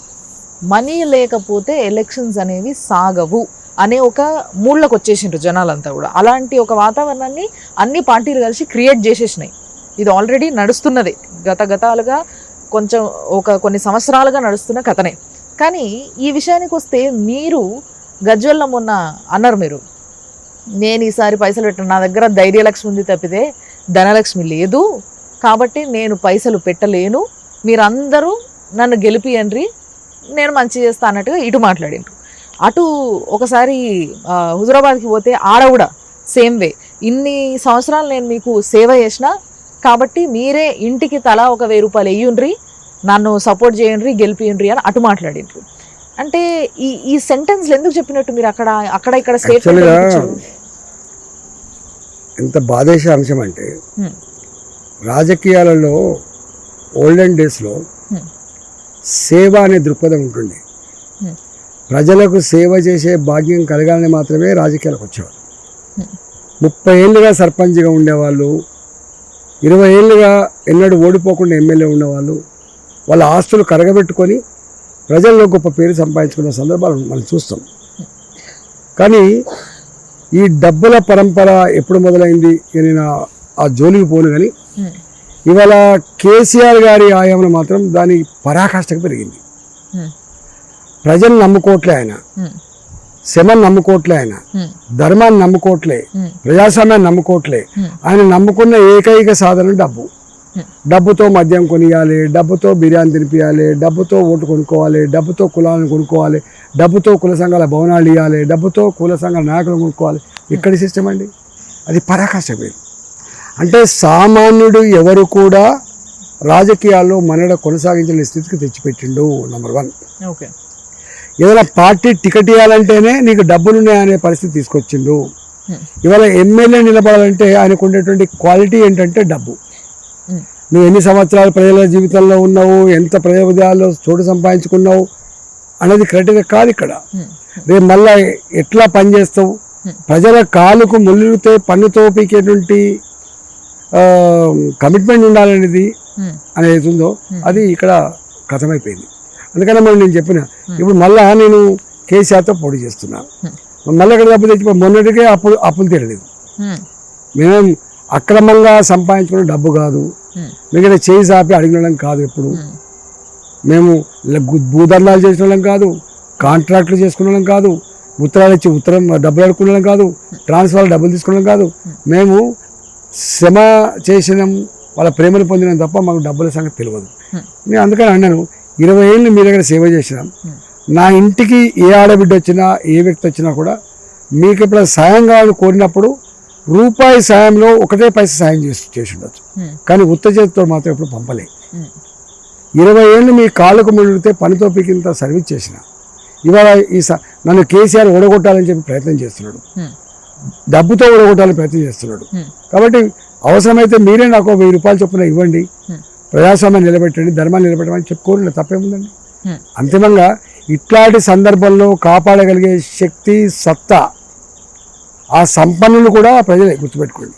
మనీ లేకపోతే ఎలక్షన్స్ అనేవి సాగవు అనే ఒక మూడ్లోకి వచ్చేసిండ్రు జనాలంతా కూడా. అలాంటి ఒక వాతావరణాన్ని అన్ని పార్టీలు కలిసి క్రియేట్ చేసేసినాయి. ఇది ఆల్రెడీ నడుస్తున్నదే, గతాలుగా కొంచెం కొన్ని సంవత్సరాలుగా నడుస్తున్న కథనే. కానీ ఈ విషయానికి వస్తే మీరు గజ్వెల్లో మొన్న అన్నారు, మీరు నేను ఈసారి పైసలు పెట్టను, నా దగ్గర ధైర్యలక్ష్మి ఉంది తప్పితే ధనలక్ష్మి లేదు, కాబట్టి నేను పైసలు పెట్టలేను, మీరందరూ నన్ను గెలిపియండ్రి, నేను మంచి చేస్తా అన్నట్టుగా ఇటు మాట్లాడిండ్రు. అటు ఒకసారి హుజురాబాద్కి పోతే ఆడ కూడా సేమ్ వే, ఇన్ని సంవత్సరాలు నేను మీకు సేవ చేసిన కాబట్టి మీరే ఇంటికి తలా ఒక 1000 రూపాయలు వెయ్యుండ్రి, నన్ను సపోర్ట్ చేయండి, గెలిపియండ్రి అని అటు మాట్లాడిండ్రు. అంటే ఈ సెంటెన్స్లు ఎందుకు చెప్పినట్టు మీరు అక్కడ ఇక్కడ స్టేట్మెంట్? ఎంత బాధేసే అంశం అంటే రాజకీయాలలో ఓల్డెన్ డేస్లో సేవ అనే దృక్పథం ఉంటుంది. ప్రజలకు సేవ చేసే భాగ్యం కలగాలని మాత్రమే రాజకీయాలకు వచ్చేవాళ్ళు. 30 ఏళ్ళుగా సర్పంచ్గా ఉండేవాళ్ళు, 20 ఏళ్ళుగా ఎన్నడూ ఓడిపోకుండా ఎమ్మెల్యే ఉన్నవాళ్ళు, వాళ్ళ ఆస్తులు కరగబెట్టుకొని ప్రజల్లో గొప్ప పేరు సంపాదించుకున్న సందర్భాలు మనం చూస్తాం. కానీ ఈ డబ్బుల పరంపర ఎప్పుడు మొదలైంది నేను ఆ జోలికి పోను. కానీ ఇవాళ కేసీఆర్ గారి ఆయంలో మాత్రం దాని పరాకాష్ఠకు పెరిగింది. ప్రజలు నమ్ముకోవట్లే ఆయన, శమని నమ్ముకోవట్లే ఆయన, ధర్మాన్ని నమ్ముకోవట్లే, ప్రజాస్వామ్యాన్ని నమ్ముకోవట్లే. ఆయన నమ్ముకున్న ఏకైక సాధనం డబ్బు. డబ్బుతో మద్యం కొనియాలి, డబ్బుతో బిర్యానీ తినిపించాలి, డబ్బుతో ఓటు కొనుక్కోవాలి, డబ్బుతో కులాలను కొనుక్కోవాలి, డబ్బుతో కుల సంఘాల భవనాలు ఇవ్వాలి, డబ్బుతో కుల సంఘాల నాయకులను కొనుక్కోవాలి. ఇక్కడి సిస్టమ్ అండి అది. పరాకాష్ఠ పేరు అంటే సామాన్యుడు ఎవరు కూడా రాజకీయాల్లో మనడ కొనసాగించలేని స్థితికి తెచ్చిపెట్టిండు. నెంబర్ 1. ఓకే, ఏదైనా పార్టీ టికెట్ ఇవ్వాలంటేనే నీకు డబ్బులున్నాయనే పరిస్థితి తీసుకొచ్చిండు. ఇవాళ ఎమ్మెల్యే నిలబడాలంటే ఆయనకు ఉండేటువంటి క్వాలిటీ ఏంటంటే డబ్బు. నువ్వు ఎన్ని సంవత్సరాలు ప్రజల జీవితంలో ఉన్నావు, ఎంత ప్రజల ఉదయాల్లో చోటు సంపాదించుకున్నావు అనేది కరెక్ట్గా కాదు ఇక్కడ. రేపు మళ్ళా ఎట్లా పనిచేస్తావు, ప్రజల కాలుకు ముళ్ళుతో పన్నుతో పీకేటువంటి కమిట్మెంట్ ఉండాలనేది అనేది ఉందో అది ఇక్కడ కథమైపోయింది. అందుకనే మరి నేను చెప్పిన ఇప్పుడు మళ్ళా నేను కేసీఆర్తో పోటీ చేస్తున్నాను. మళ్ళీ ఇక్కడ డబ్బు తెచ్చి మొన్నటికే అప్పులు తీరలేదు. మేమేం అక్రమంగా సంపాదించుకున్న డబ్బు కాదు, మిగతా చేయి సాపి అడిగినడం కాదు. ఎప్పుడు మేము భూధర్నాలు చేసిన వాళ్ళం కాదు, కాంట్రాక్టులు చేసుకునే వాళ్ళం కాదు, ఉత్తరాలు ఇచ్చి డబ్బులు అడుక్కునే వాళ్ళం కాదు, ట్రాన్స్ఫర్ డబ్బులు తీసుకునే కాదు. మేము శ్రమ చేసినాం, వాళ్ళ ప్రేమను పొందినాం తప్ప మాకు డబ్బుల సంగతి తెలియదు. నేను అందుకని అన్నాను, 20 ఏళ్ళు మీ దగ్గర సేవ చేసినాం. నా ఇంటికి ఏ ఆడబిడ్డ వచ్చినా ఏ వ్యక్తి వచ్చినా కూడా మీకు ఇప్పుడు సాయం కావాలని కోరినప్పుడు రూపాయి సాయంలో 1 పైసా సాయం చేసి ఉండొచ్చు, కానీ ఉత్త చేతితో మాత్రం ఎప్పుడు పంపలే. 20 ఏళ్ళు మీ కాళ్ళకు ముడితే పనితో పీకింత సర్వీస్ చేసిన. ఇవాళ నన్ను కేసీఆర్ ఓడగొట్టాలని చెప్పి ప్రయత్నం చేస్తున్నాడు, డబ్బుతో ఓడగొట్టాలని ప్రయత్నం చేస్తున్నాడు. కాబట్టి అవసరమైతే మీరే నాకు 1000 రూపాయలు చొప్పున ఇవ్వండి, ప్రజాస్వామ్యం నిలబెట్టండి, ధర్మాన్ని నిలబెట్టమని చెప్పుకోరు, తప్పేముందండి. అంతిమంగా ఇట్లాంటి సందర్భంలో కాపాడగలిగే శక్తి, సత్తా ఆ సంపన్నులు కూడా ప్రజలే, గుర్తుపెట్టుకోండి.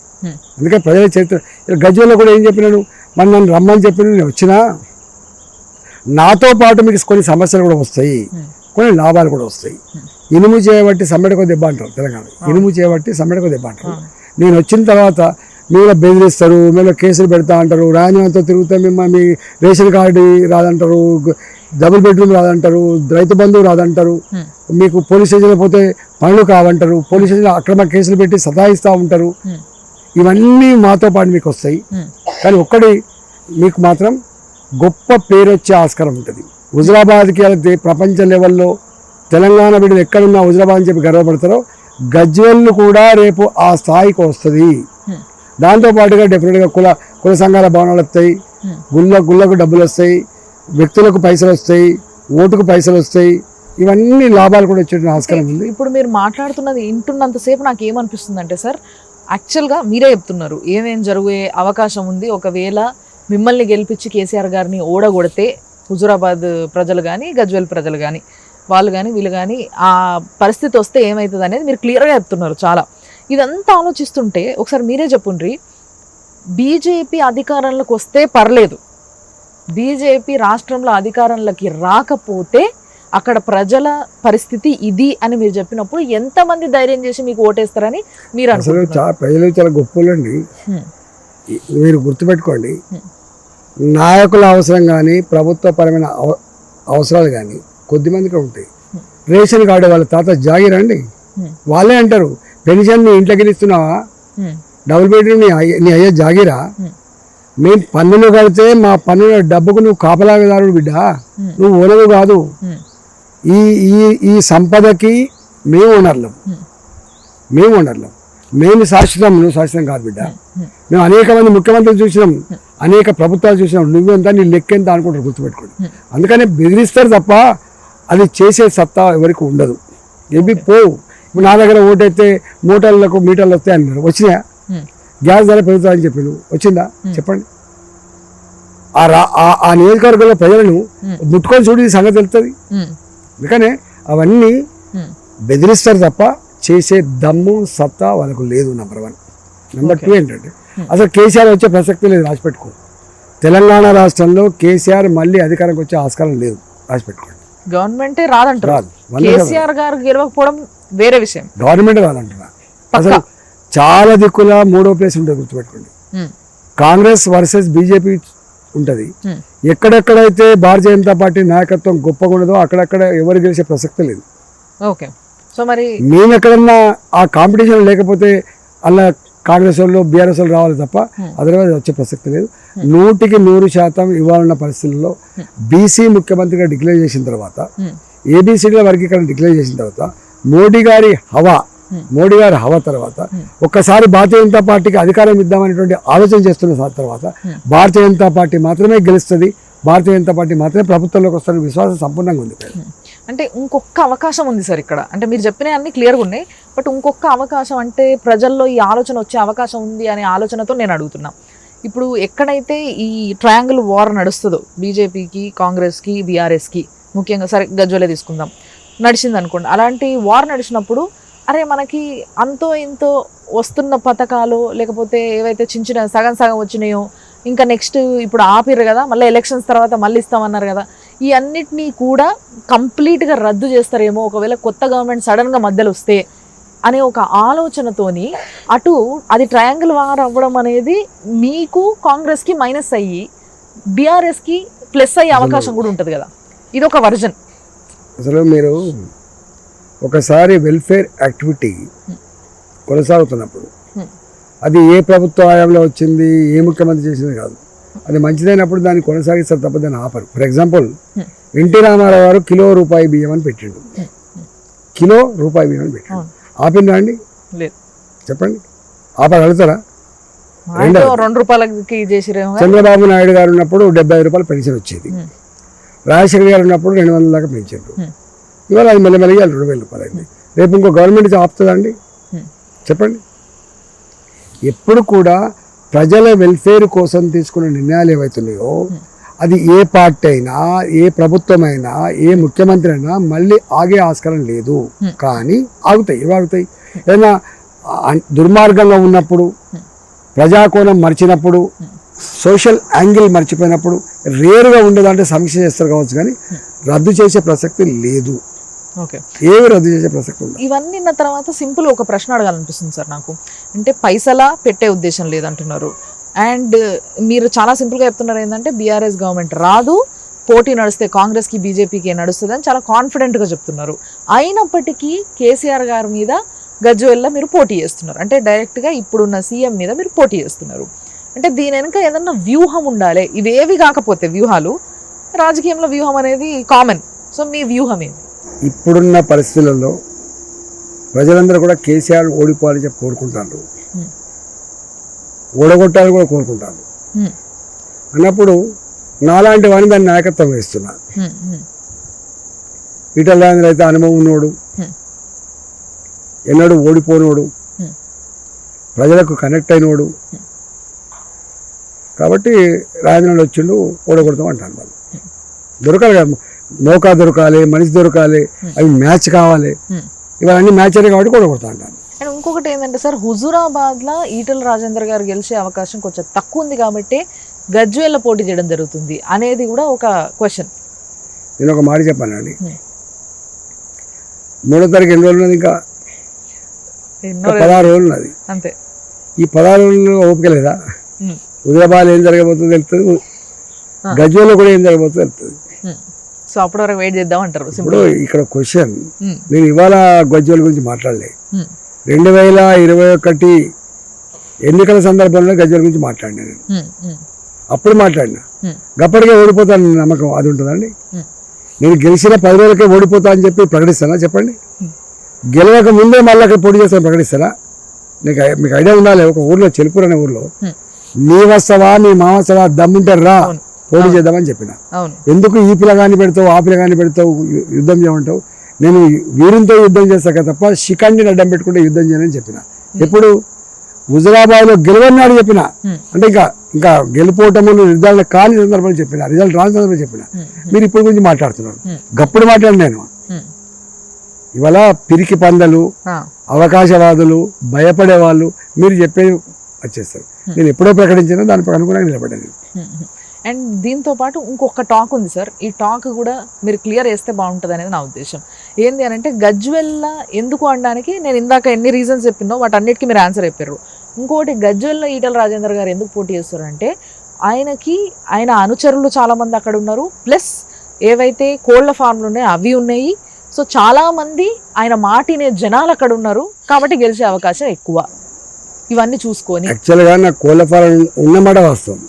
అందుకని ప్రజల చరిత్ర గజ్వేల్లో కూడా ఏం చెప్పినాను, మరి నన్ను రమ్మని చెప్పిన నేను వచ్చినా నాతో పాటు మీకు కొన్ని సమస్యలు కూడా వస్తాయి, కొన్ని లాభాలు కూడా వస్తాయి. ఇనుము చేయబట్టి సమ్మెడకో దెబ్బ అంటారు తెలంగాణ, ఇనుము చేయబట్టి సమ్మెడకో దెబ్బ అంటారు. నేను వచ్చిన తర్వాత మీరు బెదిరిస్తారు, మీరు కేసులు పెడతా అంటారు, రాజీనామాతో తిరుగుతా మిమ్మల్ని మీ రేషన్ కార్డు రాదంటారు, డబుల్ బెడ్రూమ్ రాదంటారు, రైతు బంధువు రాదంటారు, మీకు పోలీస్ స్టేషన్లో పోతే పనులు కావంటారు, పోలీస్ స్టేషన్లో అక్రమ కేసులు పెట్టి సతాయిస్తూ ఉంటారు. ఇవన్నీ మాతో పాటు మీకు వస్తాయి. కానీ ఒక్కటి మీకు మాత్రం గొప్ప పేరు వచ్చే ఆస్కారం ఉంటుంది. హుజురాబాద్కి వెళ్తే ప్రపంచ లెవెల్లో తెలంగాణ బిడ్డలు ఎక్కడున్నా హుజురాబాద్ అని చెప్పి గర్వపడతారో గజ్వేల్ కూడా రేపు ఆ స్థాయికి వస్తుంది. దాంతోపాటుగా డెఫినెట్గా కుల సంఘాల భవనాలు వస్తాయి, గుళ్ళకు డబ్బులు వస్తాయి, వ్యక్తులకు పైసలు వస్తాయి, ఓటుకు పైసలు వస్తాయి. ఇవన్నీ లాభాలు కూడా వచ్చే ఆస్కారం ఉంది. ఇప్పుడు మీరు మాట్లాడుతున్నది వింటున్నంతసేపు నాకు ఏమనిపిస్తుంది అంటే సార్, యాక్చువల్గా మీరే చెప్తున్నారు ఏమేం జరిగే అవకాశం ఉంది ఒకవేళ మిమ్మల్ని గెలిపించి కేసీఆర్ గారిని ఓడగొడితే హుజురాబాద్ ప్రజలు కానీ గజ్వేల్ ప్రజలు కానీ వాళ్ళు కానీ వీళ్ళు కానీ ఆ పరిస్థితి వస్తే ఏమవుతుంది అనేది మీరు క్లియర్గా చెప్తున్నారు. చాలా ఇదంతా ఆలోచిస్తుంటే ఒకసారి మీరే చెప్పుండ్రి, బీజేపీ అధికారంలోకి వస్తే పర్లేదు, బీజేపీ రాష్ట్రంలో అధికారంలోకి రాకపోతే అక్కడ ప్రజల పరిస్థితి ఇది అని మీరు చెప్పినప్పుడు ఎంతమంది ధైర్యం చేసి మీకు ఓటేస్తారని మీరు అసలు అనుకుంటున్నారు? ప్రజలు చాలా గొప్పలండి. హ్మ్. మీరు గుర్తుపెట్టుకోండి, నాయకుల అవసరం కానీ ప్రభుత్వపరమైన అవసరాలు కానీ కొద్దిమందికి ఉంటాయి. రేషన్ కార్డు వాళ్ళ తాత జాగిరా అండి, వాళ్ళే అంటారు పెన్షన్ నీ ఇంట్లోకి ఇస్తున్నావా, డబుల్ బెడ్రూమ్ నీ అయ్యే జాగిరా, మేము పన్నులు కడితే మా పన్నుల డబ్బుకు నువ్వు కాపలాదారుడు బిడ్డ, నువ్వు ఓనరు కాదు. ఈ ఈ ఈ సంపదకి మేము ఓనర్లం, మేము శాశ్వతం, నువ్వు శాశ్వతం కాదు బిడ్డ. మేము అనేక మంది ముఖ్యమంత్రులు చూసినాం, అనేక ప్రభుత్వాలు చూసినాం, నువ్వెంత నీ లెక్కెంత అనుకుంటారు, గుర్తుపెట్టుకోండి. అందుకని బెదిరిస్తారు తప్ప అది చేసే సత్తా ఎవరికి ఉండదు. ఏబీ పోవు. ఇప్పుడు నా దగ్గర ఓటైతే మీటర్లు వస్తాయి అన్నారు, వచ్చినాయా? గ్యాస్ ధర పెరుగుతుందని చెప్పి వచ్చిందా చెప్పండి? ఆ నియోజకవర్గంలో ప్రజలను ముట్టుకొని చూడు, ఈ సంగతి తెలుస్తుంది. అందుకనే అవన్నీ బెదిరిస్తారు తప్ప చేసే దమ్ము సత్తా వాళ్ళకు లేదు. నెంబర్ 1. నెంబర్ 2 ఏంటంటే అసలు కేసీఆర్ వచ్చే ప్రసక్తి లేదు, రాసిపెట్టుకో. తెలంగాణ రాష్ట్రంలో కేసీఆర్ మళ్ళీ అధికారంకి వచ్చే ఆస్కారం లేదు, రాసిపెట్టుకోండి. గవర్నమెంటే రాదంటారు. కేసీఆర్ గారు గెలవకపోవడం వేరే విషయం, గవర్నమెంట్ రాదంటున్నా. అసలు చాలా దిక్కుల 3వ ప్లేస్ ఉంటుంది, గుర్తుపెట్టుకోండి. కాంగ్రెస్ వర్సెస్ బీజేపీ ఉంటుంది. ఎక్కడెక్కడైతే భారతీయ జనతా పార్టీ నాయకత్వం గొప్పగా ఉండదో అక్కడక్కడ ఎవరు గెలిచే ప్రసక్తి లేదు. ఓకే. సో మరి మేము ఎక్కడన్నా ఆ కాంపిటీషన్ లేకపోతే అలా కాంగ్రెస్ వాళ్ళు బీఆర్ఎస్ వాళ్ళు రావాలి తప్ప అదర్వైజ్ వచ్చే ప్రసక్తి లేదు. 100% ఇవ్వాలన్న పరిస్థితుల్లో బీసీ ముఖ్యమంత్రిగా డిక్లేర్ చేసిన తర్వాత, ఏబిసిడీల వర్గీకరణ డిక్లేర్ చేసిన తర్వాత, మోడీ గారి హవా తర్వాత ఒక్కసారి భారతీయ జనతా పార్టీకి అధికారం ఇద్దామనేటువంటి ఆలోచన చేస్తున్న తర్వాత భారతీయ జనతా పార్టీ మాత్రమే గెలుస్తుంది, భారతీయ జనతా పార్టీ మాత్రమే ప్రభుత్వంలోకి వస్తున్న విశ్వాసం సంపూర్ణంగా ఉంది. అంటే ఇంకొక అవకాశం ఉంది సార్ ఇక్కడ. అంటే మీరు చెప్పినవి అన్ని క్లియర్గా ఉన్నాయి, బట్ ఇంకొక అవకాశం అంటే ప్రజల్లో ఈ ఆలోచన వచ్చే అవకాశం ఉంది అనే ఆలోచనతో నేను అడుగుతున్నా. ఇప్పుడు ఎక్కడైతే ఈ ట్రయాంగిల్ వార్ నడుస్తుందో బీజేపీకి, కాంగ్రెస్కి, బీఆర్ఎస్కి, ముఖ్యంగా సరే గజ్వేలే తీసుకుందాం, నడిచింది అనుకోండి. అలాంటి వార్ నడిచినప్పుడు అరే మనకి అంతో ఇంతో వస్తున్న పథకాలు లేకపోతే ఏవైతే చిన్న సగం వచ్చినాయో ఇంకా నెక్స్ట్ ఇప్పుడు ఆపిర్రు కదా, మళ్ళీ ఎలక్షన్స్ తర్వాత మళ్ళీ ఇస్తామన్నారు కదా, ఈ అన్నిటినీ కూడా కంప్లీట్గా రద్దు చేస్తారేమో ఒకవేళ కొత్త గవర్నమెంట్ సడన్గా మధ్యలో వస్తే అనే ఒక ఆలోచనతోని అటు అది ట్రయాంగిల్ వార్ అవ్వడం అనేది మీకు కాంగ్రెస్కి మైనస్ అయ్యి బీఆర్ఎస్కి ప్లస్ అయ్యే అవకాశం కూడా ఉంటుంది కదా. ఇది ఒక వర్జన్. అసలు మీరు ఒకసారి వెల్ఫేర్ యాక్టివిటీ కొనసాగుతున్నప్పుడు అది ఏ ప్రభుత్వ హయాంలో వచ్చింది, ఏ ముఖ్యమంత్రి చేసింది కాదు, అది మంచిదైనప్పుడు దాన్ని కొనసాగిస్తారు తప్ప దాన్ని ఆపరు. ఫర్ ఎగ్జాంపుల్ ఎన్టీ రామారావు గారు కిలో రూపాయి బియ్యం అని పెట్టిండు, కిలో రూపాయి బియ్యం అని పెట్టిండు. ఆపిందా అండి? చెప్పండి, ఆపగలుగుతారా? 2 రూపాయలకి చేసిరేమో. చంద్రబాబు నాయుడు గారు ఉన్నప్పుడు 75 రూపాయలు పెన్షన్ వచ్చేది, రాజశేఖర్ గారు ఉన్నప్పుడు 200 దాకా పెంచారు. ఇవాళ అది మెల్లమెల్లగా 2000 రూపాయలు అయింది. రేపు ఇంకో గవర్నమెంట్ ఆపుతుందండి? చెప్పండి. ఎప్పుడు కూడా ప్రజల వెల్ఫేర్ కోసం తీసుకున్న నిర్ణయాలు ఏవైతున్నాయో అది ఏ పార్టీ అయినా, ఏ ప్రభుత్వమైనా, ఏ ముఖ్యమంత్రి అయినా మళ్ళీ ఆగే ఆస్కారం లేదు. కానీ ఆగుతాయి. ఏవి ఆగుతాయి? ఏదైనా దుర్మార్గంగా ఉన్నప్పుడు, ప్రజాకోణం మర్చినప్పుడు, సోషల్ యాంగిల్ మర్చిపోయినప్పుడు రేరుగా ఉండేదంటే సమీక్ష చేస్తారు కావచ్చు, కానీ రద్దు చేసే ప్రసక్తి లేదు. ఏవి రద్దు చేసే ప్రసక్తి ఉంది. ఇవన్నీ ఉన్న తర్వాత సింపుల్ ఒక ప్రశ్న అడగాలనిపిస్తుంది సార్ నాకు. అంటే పైసలా పెట్టే ఉద్దేశం లేదంటున్నారు, అండ్ మీరు చాలా సింపుల్గా చెప్తున్నారు ఏంటంటే బీఆర్ఎస్ గవర్నమెంట్ రాదు, పోటీ నడిస్తే కాంగ్రెస్కి బీజేపీకి నడుస్తుంది అని చాలా కాన్ఫిడెంట్గా చెప్తున్నారు. అయినప్పటికీ కేసీఆర్ గారి మీద గజ్వేల్లో మీరు పోటీ చేస్తున్నారు, అంటే డైరెక్ట్గా ఇప్పుడున్న సీఎం మీద మీరు పోటీ చేస్తున్నారు. అంటే దీని వెనుక ఏదన్నా వ్యూహం ఉండాలి. ఇవేవి కాకపోతే వ్యూహాలు, రాజకీయంలో వ్యూహం అనేది కామన్. సో మీ వ్యూహం ఏంటి? ఇప్పుడున్న పరిస్థితులలో ప్రజలందరూ కూడా కేసీఆర్ ఓడిపోవాలని చెప్పి కోరుకుంటారు, ఓడగొట్టాలని కూడా కోరుకుంటారు. అన్నప్పుడు నాలాంటి వాడిని దాన్ని నాయకత్వం వేస్తున్నారు. ఈటల రాజేంద్ర అయితే అనుభవం ఉన్నోడు, ఎన్నడూ ఓడిపోనోడు, ప్రజలకు కనెక్ట్ అయినోడు. కాబట్టి రాజేంద్ర వచ్చిండు, ఓడగొడతాం అంటారు. వాళ్ళు దొరకాలి కదా, మోకా దొరకాలి, మనిషి దొరకాలి, అవి మ్యాచ్ కావాలి. ఇవన్నీ మ్యాచ్ అయ్యాయి కాబట్టి ఓడగొడతా అంటారు. అండ్ ఇంకొకటి ఏంటంటే సార్, హుజూరాబాద్లో ఈటల రాజేందర్ గారు గెలిచే అవకాశం కొంచెం తక్కువ ఉంది కాబట్టి గజ్వేల్లో పోటీ చేయడం జరుగుతుంది అనేది కూడా ఒక క్వశ్చన్. నేను ఒక మాట చెప్పానండి, 3వ తారీఖు ఎన్ని రోజులు ఉన్నది? ఇంకా ఎన్నో 16 రోజులు ఉన్నది. అంతే. ఈ 16 రోజుల్లో ఓపిక లేదా? ఉమ్, హుజరాబాద్ ఏం జరగబోతుందో తెలుస్తుంది, గజ్వేల్లో కూడా ఏం జరగబోతుందో తెలుస్తుంది. సో అప్పటి వరకు వెయిట్ చేద్దాం అంటారు. ఇప్పుడు ఇక్కడ క్వశ్చన్, ఉమ్, నేను ఇవాళ గజ్వేల్ గురించి మాట్లాడలే. 2021 ఎన్నికల సందర్భంలో గజ్వేల్ గురించి మాట్లాడినా నేను. అప్పుడు మాట్లాడినా. గప్పటికే ఓడిపోతాను నమ్మకం అది ఉంటుందండి? నేను గెలిచిన 10 రోజులకే ఓడిపోతా అని చెప్పి ప్రకటిస్తానా చెప్పండి? గెలవక ముందే మళ్ళీ అక్కడ పోటీ చేస్తాను ప్రకటిస్తారా? మీకు ఐడియా ఉండాలి. ఒక ఊర్లో చెలుపూర్ అనే ఊర్లో నీ వస్తావా నీ మావస్తావా దమ్ముంటే రా పోటీ చేద్దామని చెప్పిన. ఎందుకు ఈ పిల్లగాని పెడతావు ఆ పిల్లగాని పెడతావు యుద్ధం చేయమంటావు? నేను వీరుంతో యుద్ధం చేస్తాక తప్ప శిఖండిని అడ్డం పెట్టుకుంటే యుద్ధం చేయనని చెప్పిన. ఎప్పుడు? హుజరాబాద్లో గెలవన్నాడు చెప్పిన. అంటే ఇంకా గెలుపోవటములు నిర్ధారణ కాని సందర్భంలో చెప్పిన, రిజల్ట్ రాని సందర్భంలో చెప్పిన. మీరు ఇప్పుడు గురించి మాట్లాడుతున్నారు. గప్పుడు మాట్లాడి నేను ఇవాళ పిరికి పందలు, అవకాశవాదులు, భయపడే వాళ్ళు మీరు చెప్పేది వచ్చేస్తారు. నేను ఎప్పుడో ప్రకటించినా దానిపై అనుగుణంగా నిలబడ్డాను. అండ్ దీంతో పాటు ఇంకొక టాక్ ఉంది సార్. ఈ టాక్ కూడా మీరు క్లియర్ చేస్తే బాగుంటుంది అనేది నా ఉద్దేశం. ఏంది అని అంటే గజ్వెల్ల ఎందుకు అనడానికి నేను ఇందాక ఎన్ని రీజన్స్ చెప్పినో వాటన్నిటికీ మీరు ఆన్సర్ చెప్పారు. ఇంకోటి గజ్వెల్ల ఈటల రాజేందర్ గారు ఎందుకు పోటీ చేస్తారంటే ఆయన అనుచరులు చాలామంది అక్కడ ఉన్నారు, ప్లస్ ఏవైతే కోళ్ల ఫార్మ్లు ఉన్నాయో అవి ఉన్నాయి. సో చాలామంది ఆయన మాటినే జనాలు అక్కడ ఉన్నారు కాబట్టి గెలిచే అవకాశం ఎక్కువ. ఇవన్నీ చూసుకొని యాక్చువల్గా నాకు కోళ్ల ఫారం ఉన్నమాట వాస్తవం.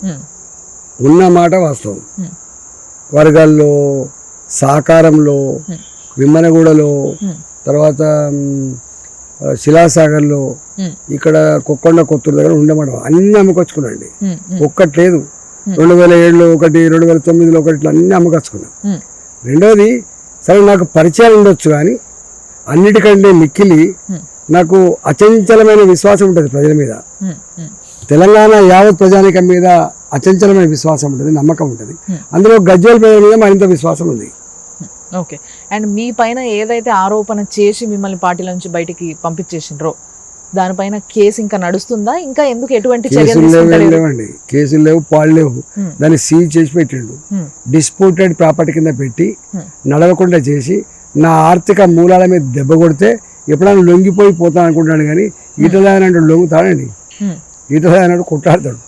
వర్గాల్లో, సహకారంలో, విమ్మనగూడలో, తర్వాత శిలాసాగర్లో, ఇక్కడ కొక్కొండ కొత్తూరు దగ్గర ఉండమాట అన్ని అమ్ముకొచ్చుకున్నాండి. ఒక్కట్లేదు. 2007లో ఒకటి, 2009లో ఒకటి, ఇట్లా అన్ని అమ్ముకొచ్చుకున్నాం. రెండోది సరే నాకు పరిచయాలు ఉండొచ్చు కానీ అన్నిటికంటే మిక్కిలి నాకు అచంచలమైన విశ్వాసం ఉంటుంది ప్రజల మీద. తెలంగాణ యావత్ ప్రజానికం మీద అచంచలమైన విశ్వాసం ఉంటుంది, నమ్మకం ఉంటుంది. అందులో గజ్వేల్ ప్రజల మీద మరింత విశ్వాసం ఉంది. ఓకే. అండ్ మీ పైన ఏదైతే ఆరోపణ చేసి మిమ్మల్ని పార్టీల నుంచి బయటికి పంపించేసిండ్రో దానిపైన కేసు ఇంకా నడుస్తుందా? ఇంకా ఎందుకు ఎటువంటి కేసులు లేవండి, కేసులు లేవు, పాలు లేవు. దాన్ని సీజ్ చేసి పెట్టిండు. డిస్ప్యూటెడ్ ప్రాపర్టీ కింద పెట్టి నడవకుండా చేసి నా ఆర్థిక మూలాల మీద దెబ్బ కొడితే ఎప్పుడైనా లొంగిపోయి పోతాను అనుకుంటాడు. కానీ ఈటల అన్నాడు లొంగుతాడండి, ఈటల అన్నాడు కొట్టాడతాడు.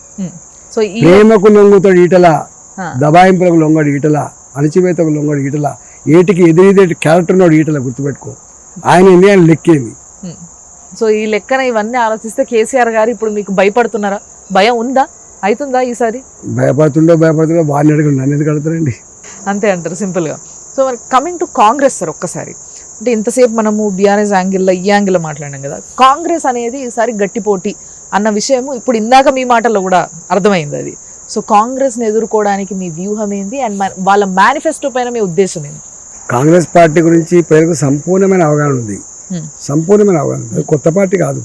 ప్రేమకు లొంగుతాడు ఈటల, దబాయింపులకు లొంగడు ఈటల, అణచివేతకు లొంగడు ఈటల, ఏటికి ఎదురీదేటి క్యారెక్టర్ ఉన్నాడు ఈటల, గుర్తుపెట్టుకో. ఆయన లెక్కేంది. సో ఈ లెక్కన ఇవన్నీ ఆలోచిస్తే కేసీఆర్ గారు ఇప్పుడు మీకు భయపడుతున్నారా? భయం ఉందా? అవుతుందా ఈసారి? భయపడుతుండో వాడిని అడగండి, నన్ను ఎందుకు అడుగుతారండి? అంతే అంటారు సింపుల్గా. సో మరి కమింగ్ టు కాంగ్రెస్ సార్, ఒక్కసారి అంటే ఇంతసేపు మనము బీఆర్ఎస్ యాంగిల్లో ఈ యాంగిల్లో మాట్లాడినాం కదా. కాంగ్రెస్ అనేది ఈసారి గట్టి పోటీ అన్న విషయము ఇప్పుడు ఇందాక మీ మాటల్లో కూడా అర్థమైంది అది. సో కాంగ్రెస్ని ఎదుర్కోవడానికి మీ వ్యూహం ఏంది అండ్ వాళ్ళ మేనిఫెస్టో పైన మీ ఉద్దేశం ఏంది? కాంగ్రెస్ పార్టీ గురించి ప్రజలకు సంపూర్ణమైన అవగాహన ఉంది. కొత్త పార్టీ కాదు.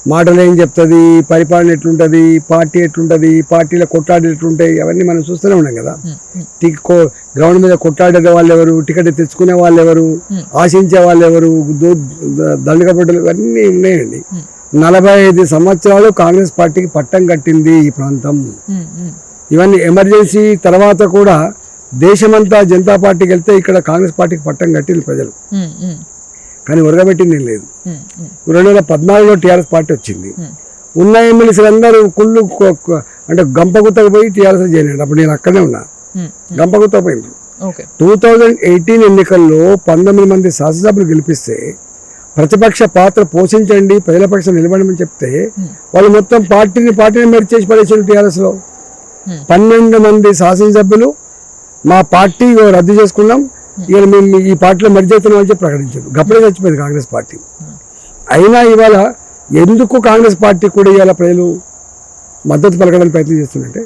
మాటలు ఏం చెప్తుంది, పరిపాలన ఎట్లుంటుంది, పార్టీ ఎట్లుంటుంది, పార్టీలో కొట్లాడి ఎట్లుంటాయి, అవన్నీ మనం చూస్తూనే ఉన్నాం కదా. గ్రౌండ్ మీద కొట్లాడే వాళ్ళు ఎవరు, టికెట్ తెచ్చుకునే వాళ్ళు ఎవరు, ఆశించే వాళ్ళు ఎవరు, దండకపడ్డలు ఇవన్నీ ఉన్నాయండి. 45 సంవత్సరాలు కాంగ్రెస్ పార్టీకి పట్టం కట్టింది ఈ ప్రాంతం. ఇవన్నీ ఎమర్జెన్సీ తర్వాత కూడా దేశమంతా జనతా పార్టీకి వెళ్తే ఇక్కడ కాంగ్రెస్ పార్టీకి పట్టం కట్టింది ప్రజలు. కానీ ఉరగబెట్టింది ఏం లేదు. 2014లో టీఆర్ఎస్ పార్టీ వచ్చింది. ఉన్న ఎమ్మెల్యేలు అందరూ కుళ్ళు అంటే గంపగుత్తకు పోయి టీఆర్ఎస్ చేయలేదు. అప్పుడు నేను అక్కడే ఉన్నా, గంపగుత్త పోయింది. 2018 ఎన్నికల్లో 19 మంది శాసనసభ్యులు గెలిపిస్తే ప్రతిపక్ష పాత్ర పోషించండి, ప్రజల పక్షం నిలబడమని చెప్తే వాళ్ళు మొత్తం పార్టీని మెర్జ్ చేసి పడేసారు. టీఆర్ఎస్లో 12 మంది శాసనసభ్యులు మా పార్టీ రద్దు చేసుకున్నాం, ఇక మేము ఈ పార్టీలో మెర్జ్ అవుతున్నాం అని చెప్పి ప్రకటించారు. గప్పుడే చచ్చిపోయింది కాంగ్రెస్ పార్టీ. అయినా ఇవాళ ఎందుకు కాంగ్రెస్ పార్టీ కూడా ఇవాళ ప్రజలు మద్దతు పలకడానికి ప్రయత్నం చేస్తుందంటే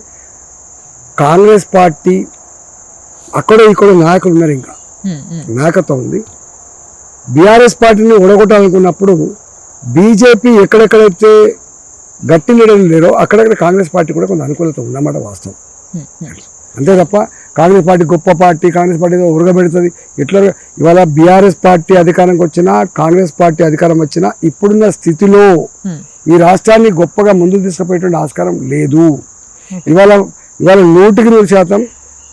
కాంగ్రెస్ పార్టీ అక్కడ ఇక్కడ నాయకులు ఉన్నారు, ఇంకా నాయకత్వం ఉంది. బీఆర్ఎస్ పార్టీని ఓడగొట్టాలనుకున్నప్పుడు బీజేపీ ఎక్కడెక్కడైతే గట్టి లీడర్లు లేరో అక్కడక్కడ కాంగ్రెస్ పార్టీ కూడా కొంత అనుకూలత ఉన్నమాట వాస్తవం. అంతే తప్ప కాంగ్రెస్ పార్టీ గొప్ప పార్టీ, కాంగ్రెస్ పార్టీ ఉరగబెడుతుంది ఇట్లా ఇవాళ బీఆర్ఎస్ పార్టీ అధికారంకి వచ్చినా కాంగ్రెస్ పార్టీ అధికారం వచ్చినా ఇప్పుడున్న స్థితిలో ఈ రాష్ట్రాన్ని గొప్పగా ముందుకు తీసుకుపోయేటువంటి ఆస్కారం లేదు. ఇవాళ 100%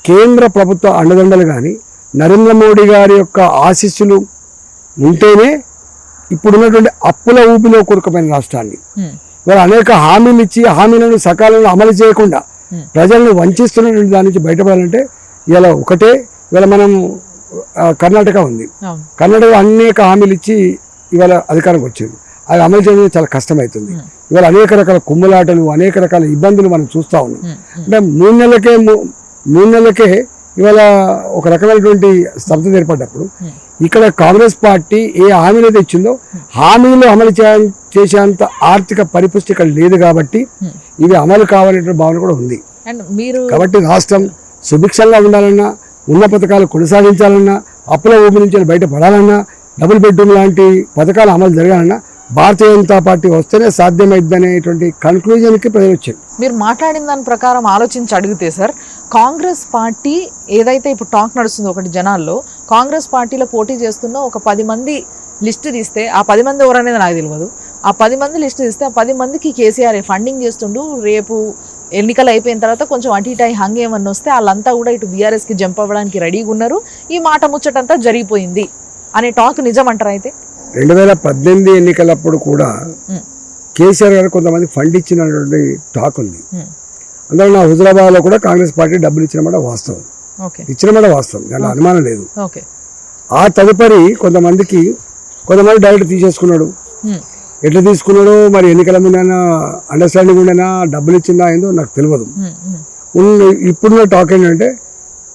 కేంద్ర ప్రభుత్వ అండదండలు కానీ నరేంద్ర మోడీ గారి యొక్క ఆశీస్సులు ఉంటేనే ఇప్పుడున్నటువంటి అప్పుల ఊపిలో కూరుకుపోయిన రాష్ట్రాన్ని ఇవాళ అనేక హామీలు ఇచ్చి హామీలను సకాలంలో అమలు చేయకుండా ప్రజలను వంచిస్తున్నటువంటి దాని నుంచి బయటపడాలంటే ఇవాళ మనం కర్ణాటక ఉంది. కర్ణాటక అనేక హామీలు ఇచ్చి ఇవాళ అధికారంకి వచ్చింది. అది అమలు చేయడం చాలా కష్టమవుతుంది. ఇవాళ అనేక రకాల కుమ్ములాటలు, అనేక రకాల ఇబ్బందులు మనం చూస్తూ ఉన్నాం. అంటే మూడు నెలలకే ఇవాళ ఒక రకమైనటువంటి స్తబ్దత ఏర్పడ్డప్పుడు ఇక్కడ కాంగ్రెస్ పార్టీ ఏ హామీలు అయితే ఇచ్చిందో హామీలు అమలు చేసేంత ఆర్థిక పరిపుష్టి ఇక్కడ లేదు కాబట్టి ఇవి అమలు కావాలనే భావన కూడా ఉంది. కాబట్టి రాష్ట్రం సుభిక్షంగా ఉండాలన్నా, ఉన్న పథకాలు కొనసాగించాలన్నా, అప్పుల ఊపి నుంచి బయటపడాలన్నా, డబుల్ బెడ్రూమ్ లాంటి పథకాలు అమలు జరగాలన్నా భారతీయ జనతా పార్టీ వస్తేనే సాధ్యమైంది అనేటువంటి కన్క్లూజన్కి ప్రజలు వచ్చారు. మీరు మాట్లాడిన దాని ప్రకారం ఆలోచించి అడిగితే సార్, కాంగ్రెస్ పార్టీ ఏదైతే ఇప్పుడు టాక్ నడుస్తుందో ఒకటి జనాల్లో, కాంగ్రెస్ పార్టీలో పోటీ చేస్తున్న ఒక 10 మంది లిస్టు తీస్తే ఆ 10 మంది ఎవరనేది నాకు తెలియదు. ఆ 10 మంది లిస్టు తీస్తే ఆ 10 మందికి కేసీఆర్ ఫండింగ్ చేస్తుండు. రేపు ఎన్నికలు అయిపోయిన తర్వాత కొంచెం అటు ఇటు హంగ్ ఏమన్నా వస్తే వాళ్ళంతా కూడా ఇటు బీఆర్ఎస్కి జంప్ అవ్వడానికి రెడీగా ఉన్నారు. ఈ మాట ముచ్చటంతా జరిగిపోయింది అనే టాక్ నిజం అంటారా? అయితే 2018 ఎన్నికలప్పుడు కూడా కేసీఆర్ గారు కొంతమంది ఫండ్ ఇచ్చినటువంటి టాక్ ఉంది. అందులో నా హుజరాబాద్లో కూడా కాంగ్రెస్ పార్టీ డబ్బులు ఇచ్చినమాట వాస్తవం, దాంట్లో అనుమానం లేదు. ఆ తదుపరి కొంతమంది డైరెక్ట్ తీసేసుకున్నాడు. ఎట్లా తీసుకున్నాడో మరి, ఎన్నికల ముందైనా అండర్స్టాండింగ్ ఉండేనా, డబ్బులు ఇచ్చిందా ఏందో నాకు తెలియదు. ఇప్పుడున్న టాక్ ఏంటంటే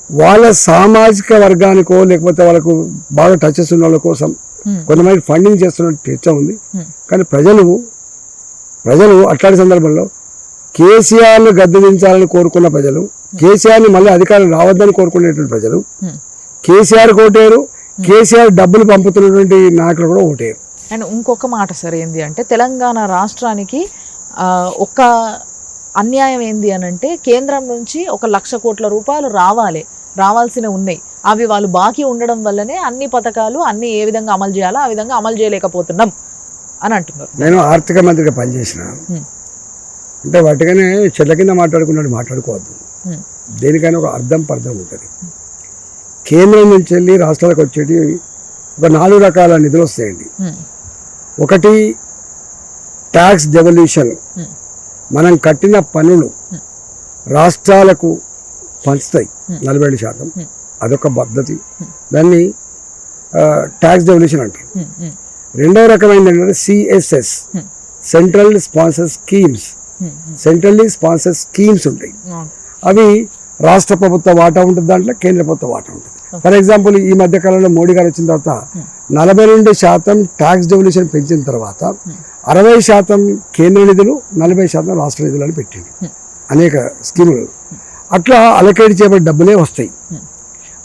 వాళ్ళ సామాజిక వర్గానికో లేకపోతే వాళ్ళకు బాగా టచెస్ ఉన్న వాళ్ళ కోసం కొంతమంది ఫండింగ్ చేస్తున్నట్టు చర్చ ఉంది. కానీ ప్రజలు అట్లాంటి సందర్భంలో కేసీఆర్ను గద్దెదించాలని కోరుకున్న ప్రజలు, కేసీఆర్ని మళ్ళీ అధికారం రావద్దని కోరుకునేటువంటి ప్రజలు కేసీఆర్ ఓటేరు, కేసీఆర్ డబ్బులు పంపుతున్నటువంటి నాయకులు కూడా ఓటేరు. అండ్ ఇంకొక మాట సార్ ఏంది అంటే, తెలంగాణ రాష్ట్రానికి ఒక అన్యాయం ఏంది అని అంటే, కేంద్రం నుంచి 1,00,000 కోట్ల రూపాయలు రావాల్సినవి ఉన్నాయి. అవి వాళ్ళు బాకీ ఉండడం వల్లనే అన్ని పథకాలు అన్ని ఏ విధంగా అమలు చేయాలో ఆ విధంగా అమలు చేయలేకపోతున్నాం అని అంటున్నారు. నేను ఆర్థిక మంత్రిగా పనిచేసిన అంటే వాటికనే చెట్ల కింద మాట్లాడుకోవద్దు. దేనికైనా ఒక అర్థం పర్థం ఉంటుంది. కేంద్రం నుంచి వెళ్ళి రాష్ట్రాలకు వచ్చేటి ఒక 4 రకాల నిధులు వస్తాయండి. ఒకటి ట్యాక్స్ డెవల్యూషన్, మనం కట్టిన పన్నులు రాష్ట్రాలకు పంచుతాయి 47%. అదొక పద్ధతి, దాన్ని ట్యాక్స్ డెవల్యూషన్ అంటారు. రెండవ రకమైనది ఏంటంటే సిఎస్ఎస్, సెంట్రల్లీ స్పాన్సర్డ్ స్కీమ్స్ ఉంటాయి. అవి రాష్ట్ర ప్రభుత్వ వాటా ఉంటుంది, దాంట్లో కేంద్ర ప్రభుత్వ వాటా ఉంటుంది. ఫర్ ఎగ్జాంపుల్ ఈ మధ్య కాలంలో మోడీ గారు వచ్చిన తర్వాత 42% ట్యాక్స్ డెవల్యూషన్ పెంచిన తర్వాత 60% కేంద్ర నిధులు, 40% రాష్ట్ర నిధులు అని పెట్టింది అనేక స్కీములు. అట్లా అలకేట్ చేయబడి డబ్బులే వస్తాయి.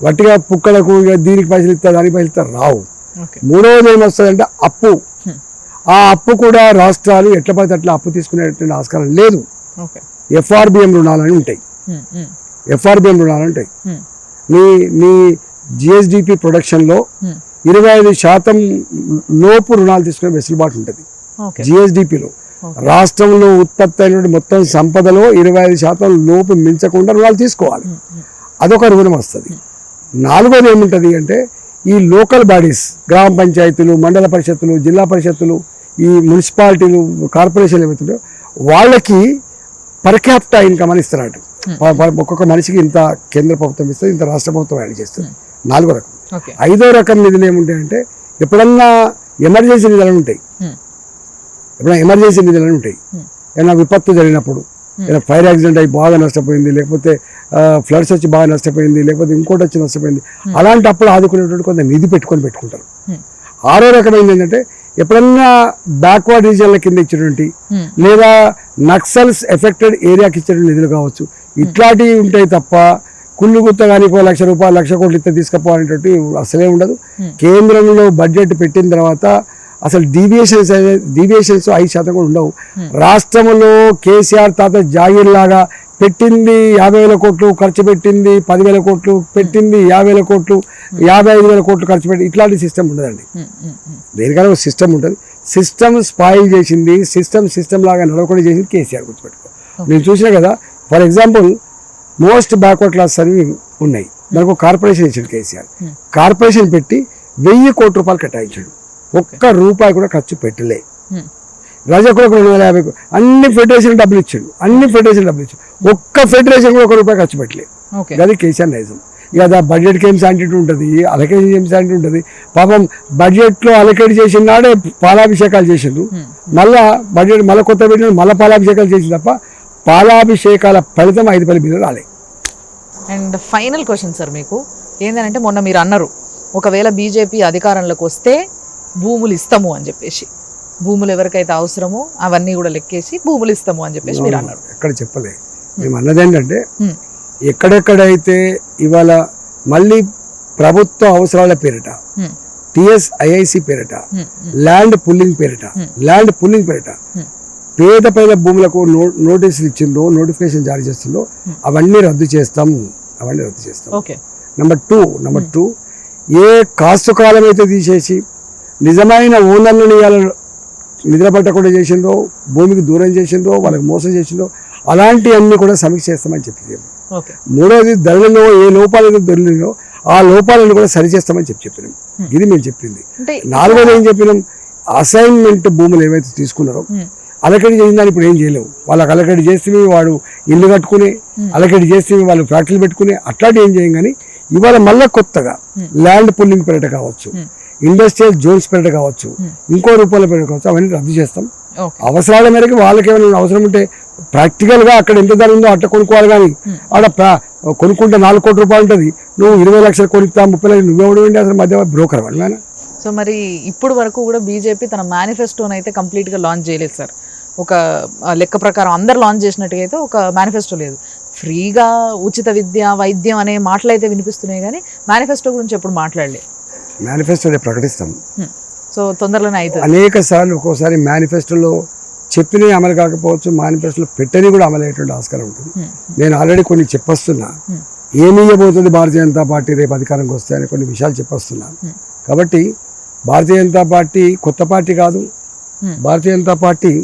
వట్టిగా పుక్కలకు దీనికి పైసలు ఇస్తారు, దానికి పైసలు ఇస్తారు రావు. మూడవది ఏమొస్తుందంటే అప్పు. ఆ అప్పు కూడా రాష్ట్రాలు ఎట్ల పడితే అట్లా అప్పు తీసుకునేటువంటి ఆస్కారం లేదు. ఎఫ్ఆర్బిఎం రుణాలని ఉంటాయి. నీ జిఎస్డిపి ప్రొడక్షన్లో 25% లోపు రుణాలు తీసుకునే వెసులుబాటు ఉంటుంది. జిఎస్డిపిలో రాష్ట్రంలో ఉత్పత్తి అయినటువంటి మొత్తం సంపదలో 25% లోపు మించకుండా రుణాలు తీసుకోవాలి. అదొక రుణం వస్తుంది. నాలుగోది ఏముంటుంది అంటే, ఈ లోకల్ బాడీస్, గ్రామ పంచాయతీలు, మండల పరిషత్తులు, జిల్లా పరిషత్తులు, ఈ మున్సిపాలిటీలు, కార్పొరేషన్లు ఏమవుతుందో వాళ్ళకి పర్ క్యాపిటా ఇన్కమ్ అని ఇస్తున్నట్టు. ఒక్కొక్క మనిషికి ఇంత కేంద్ర ప్రభుత్వం ఇస్తుంది, ఇంత రాష్ట్ర ప్రభుత్వం యాడ్ చేస్తుంది. 4వ రకం. 5వ రకం నిధులు ఏముంటాయంటే, ఎప్పుడన్నా ఎమర్జెన్సీ నిధులు ఉంటాయి. ఏమైనా విపత్తు జరిగినప్పుడు, ఏదైనా ఫైర్ యాక్సిడెంట్ అయ్యి బాగా నష్టపోయింది, లేకపోతే ఫ్లడ్స్ వచ్చి బాగా నష్టపోయింది, లేకపోతే ఇంకోటి వచ్చి నష్టపోయింది, అలాంటప్పుడు ఆదుకునేటువంటి కొంత నిధి పెట్టుకుంటారు. 6వ రకమైంది ఏంటంటే, ఎప్పుడన్నా బ్యాక్వర్డ్ రీజియన్ల కింద ఇచ్చేటువంటి లేదా నక్సల్స్ ఎఫెక్టెడ్ ఏరియాకి ఇచ్చేటువంటి నిధులు కావచ్చు, ఇట్లాంటివి ఉంటాయి తప్ప కుళ్ళు గుత్త కానీ ₹1,00,000 1,00,000 కోట్లు ఇస్తే తీసుకుపోవాలనేటువంటి అసలే ఉండదు. కేంద్రంలో బడ్జెట్ పెట్టిన తర్వాత అసలు డీవియేషన్స్ 5% కూడా ఉండవు. రాష్ట్రంలో కేసీఆర్ తాత జాగీర్ లాగా పెట్టింది 50,000 కోట్లు, ఖర్చు పెట్టింది 10,000 కోట్లు, పెట్టింది 50,000 కోట్లు, 55,000 కోట్లు ఖర్చు పెట్టి ఇట్లాంటి సిస్టమ్ ఉండదండి. దేనికైనా ఒక సిస్టమ్ ఉంటుంది. సిస్టమ్ స్పాయిల్ చేసింది, సిస్టమ్ లాగా నడవకుండా చేసింది కేసీఆర్. గుర్తుపెట్టుకో. నేను చూసినా కదా, for example most backward class అని ఉన్నాయి, దానికి కార్పొరేషన్ ఇచ్చాడు కేసీఆర్. కార్పొరేషన్ పెట్టి 1000 కోట్ల రూపాయలు కేటాయించాడు. ఒక్క రూపాయి కూడా ఖర్చు పెట్టలే. Hmm. రజకులకు 250 అన్ని ఫెడరేషన్ డబ్బులు ఇచ్చాడు. ఒక్క ఫెడరేషన్ కూడా 1 రూపాయి ఖర్చు పెట్టలే. ఓకే. అది కేసీఆర్ నైజం. ఇక బడ్జెట్కి ఏం శాంటిటీ ఉంటుంది, అలకేట్ ఏం శాంటిటీ ఉంటుంది. పాపం బడ్జెట్లో అలకేట్ చేసిన నాడే పాలాభిషేకాలు చేసిండ్రు. మళ్ళా బడ్జెట్ మళ్ళీ కొత్త పెట్టిన మళ్ళీ పాలాభిషేకాలు చేసిన తప్ప పాలాభిషేకాల ఫలితం 5 బిలియన్ రాలే. అండ్ ఫైనల్ క్వశ్చన్ సార్ మీకు ఏంటంటే మొన్న మీరు అన్నారు ఒకవేళ బీజేపీ అధికారంలోకి వస్తే భూములు ఇస్తాము అని చెప్పేసి, భూములు ఎవరికైతే అవసరమో అవన్నీ కూడా లెక్కేసి భూములు ఇస్తాము అని చెప్పేసి మీరు అన్నారు. ఎక్కడ చెప్పలే. మేము అన్నది ఏంటంటే ఎక్కడెక్కడైతే ఇవాళ మళ్ళీ ప్రభుత్వ అవసరాల పేరిట, టిఎస్ఐఐసి పేరిట, ల్యాండ్ పుల్లింగ్ పేరిట పేద పేద భూములకు నోటీసులు ఇచ్చిందో, నోటిఫికేషన్ జారీ చేస్తుందో అవన్నీ రద్దు చేస్తాం. ఓకే. నెంబర్ టూ ఏ కాస్తు కాలం అయితే తీసేసి నిజమైన ఓనర్లను నిద్ర పట్టకుండా చేసిందో, భూమికి దూరం చేసిందో, వాళ్ళకి మోసం చేసిందో అలాంటివన్నీ కూడా సమీక్ష చేస్తామని చెప్పి. మూడవది ధరలలో ఏ లోపాలు అయితే దొరికినాయో ఆ లోపాలను కూడా సరిచేస్తామని చెప్పినాం. ఇది మేము చెప్పింది. నాలుగోది ఏం చెప్పినాం, అసైన్మెంట్ భూములు ఏవైతే తీసుకున్నారో అలకడి చేసిన దాన్ని ఇప్పుడు ఏం చేయలేవు. వాళ్ళకి అలకడి చేస్తే వాడు ఇల్లు కట్టుకుని, అలకడి చేస్తే వాళ్ళు ఫ్యాక్టరీలు పెట్టుకుని అట్లాంటి ఏం చేయం. కానీ ఇవాళ మళ్ళీ కొత్తగా ల్యాండ్ పుల్లింగ్ పేరిట కావచ్చు, ఇండస్ట్రియల్ జోన్స్ పేరిట కావచ్చు, ఇంకో రూపాయల పేరిట కావచ్చు, అవన్నీ రద్దు చేస్తాం. అవసరాల మేరకు వాళ్ళకి ఏమైనా అవసరం ఉంటే ప్రాక్టికల్గా అక్కడ ఎంత ధర ఉందో అట్లా కొనుక్కోవాలి. కానీ ఆడ కొనుక్కుంటే 4 కోట్ల రూపాయలు ఉంటుంది, నువ్వు 20 లక్షలు కొనుక్తా 30 లక్షలు నువ్వెవడు అసలు మధ్య బ్రోకర్ వాడు. సో మరి ఇప్పుడు వరకు కూడా బీజేపీ తన మేనిఫెస్టోని అయితే కంప్లీట్గా లాంచ్ చేయలేదు సార్. ఒక లెక్క ప్రకారం అందరు లాంచ్ చేసినట్టుగా అయితే ఒక మేనిఫెస్టో లేదు. ఫ్రీగా ఉచిత విద్య, వైద్యం అనే మాటలు అయితే వినిపిస్తున్నాయి కానీ మేనిఫెస్టో గురించి ఎప్పుడు మాట్లాడలేదు. మేనిఫెస్టో ప్రకటిస్తాం. సో తొందరలోనే అవుతుంది. అనేక సార్లు ఒక్కోసారి మేనిఫెస్టోలో చెప్పినవి అమలు కాకపోవచ్చు, మేనిఫెస్టోలో పెట్టని కూడా అమలు అయ్యేటువంటి ఆస్కారం ఉంటుంది. నేను ఆల్రెడీ కొన్ని చెప్పొస్తున్నా. ఏమి ఇవ్వబోతుంది భారతీయ జనతా పార్టీ రేపు అధికారంకి వస్తే అని కొన్ని విషయాలు చెప్పొస్తున్నాను. కాబట్టి భారతీయ జనతా పార్టీ కొత్త పార్టీ కాదు. భారతీయ జనతా పార్టీ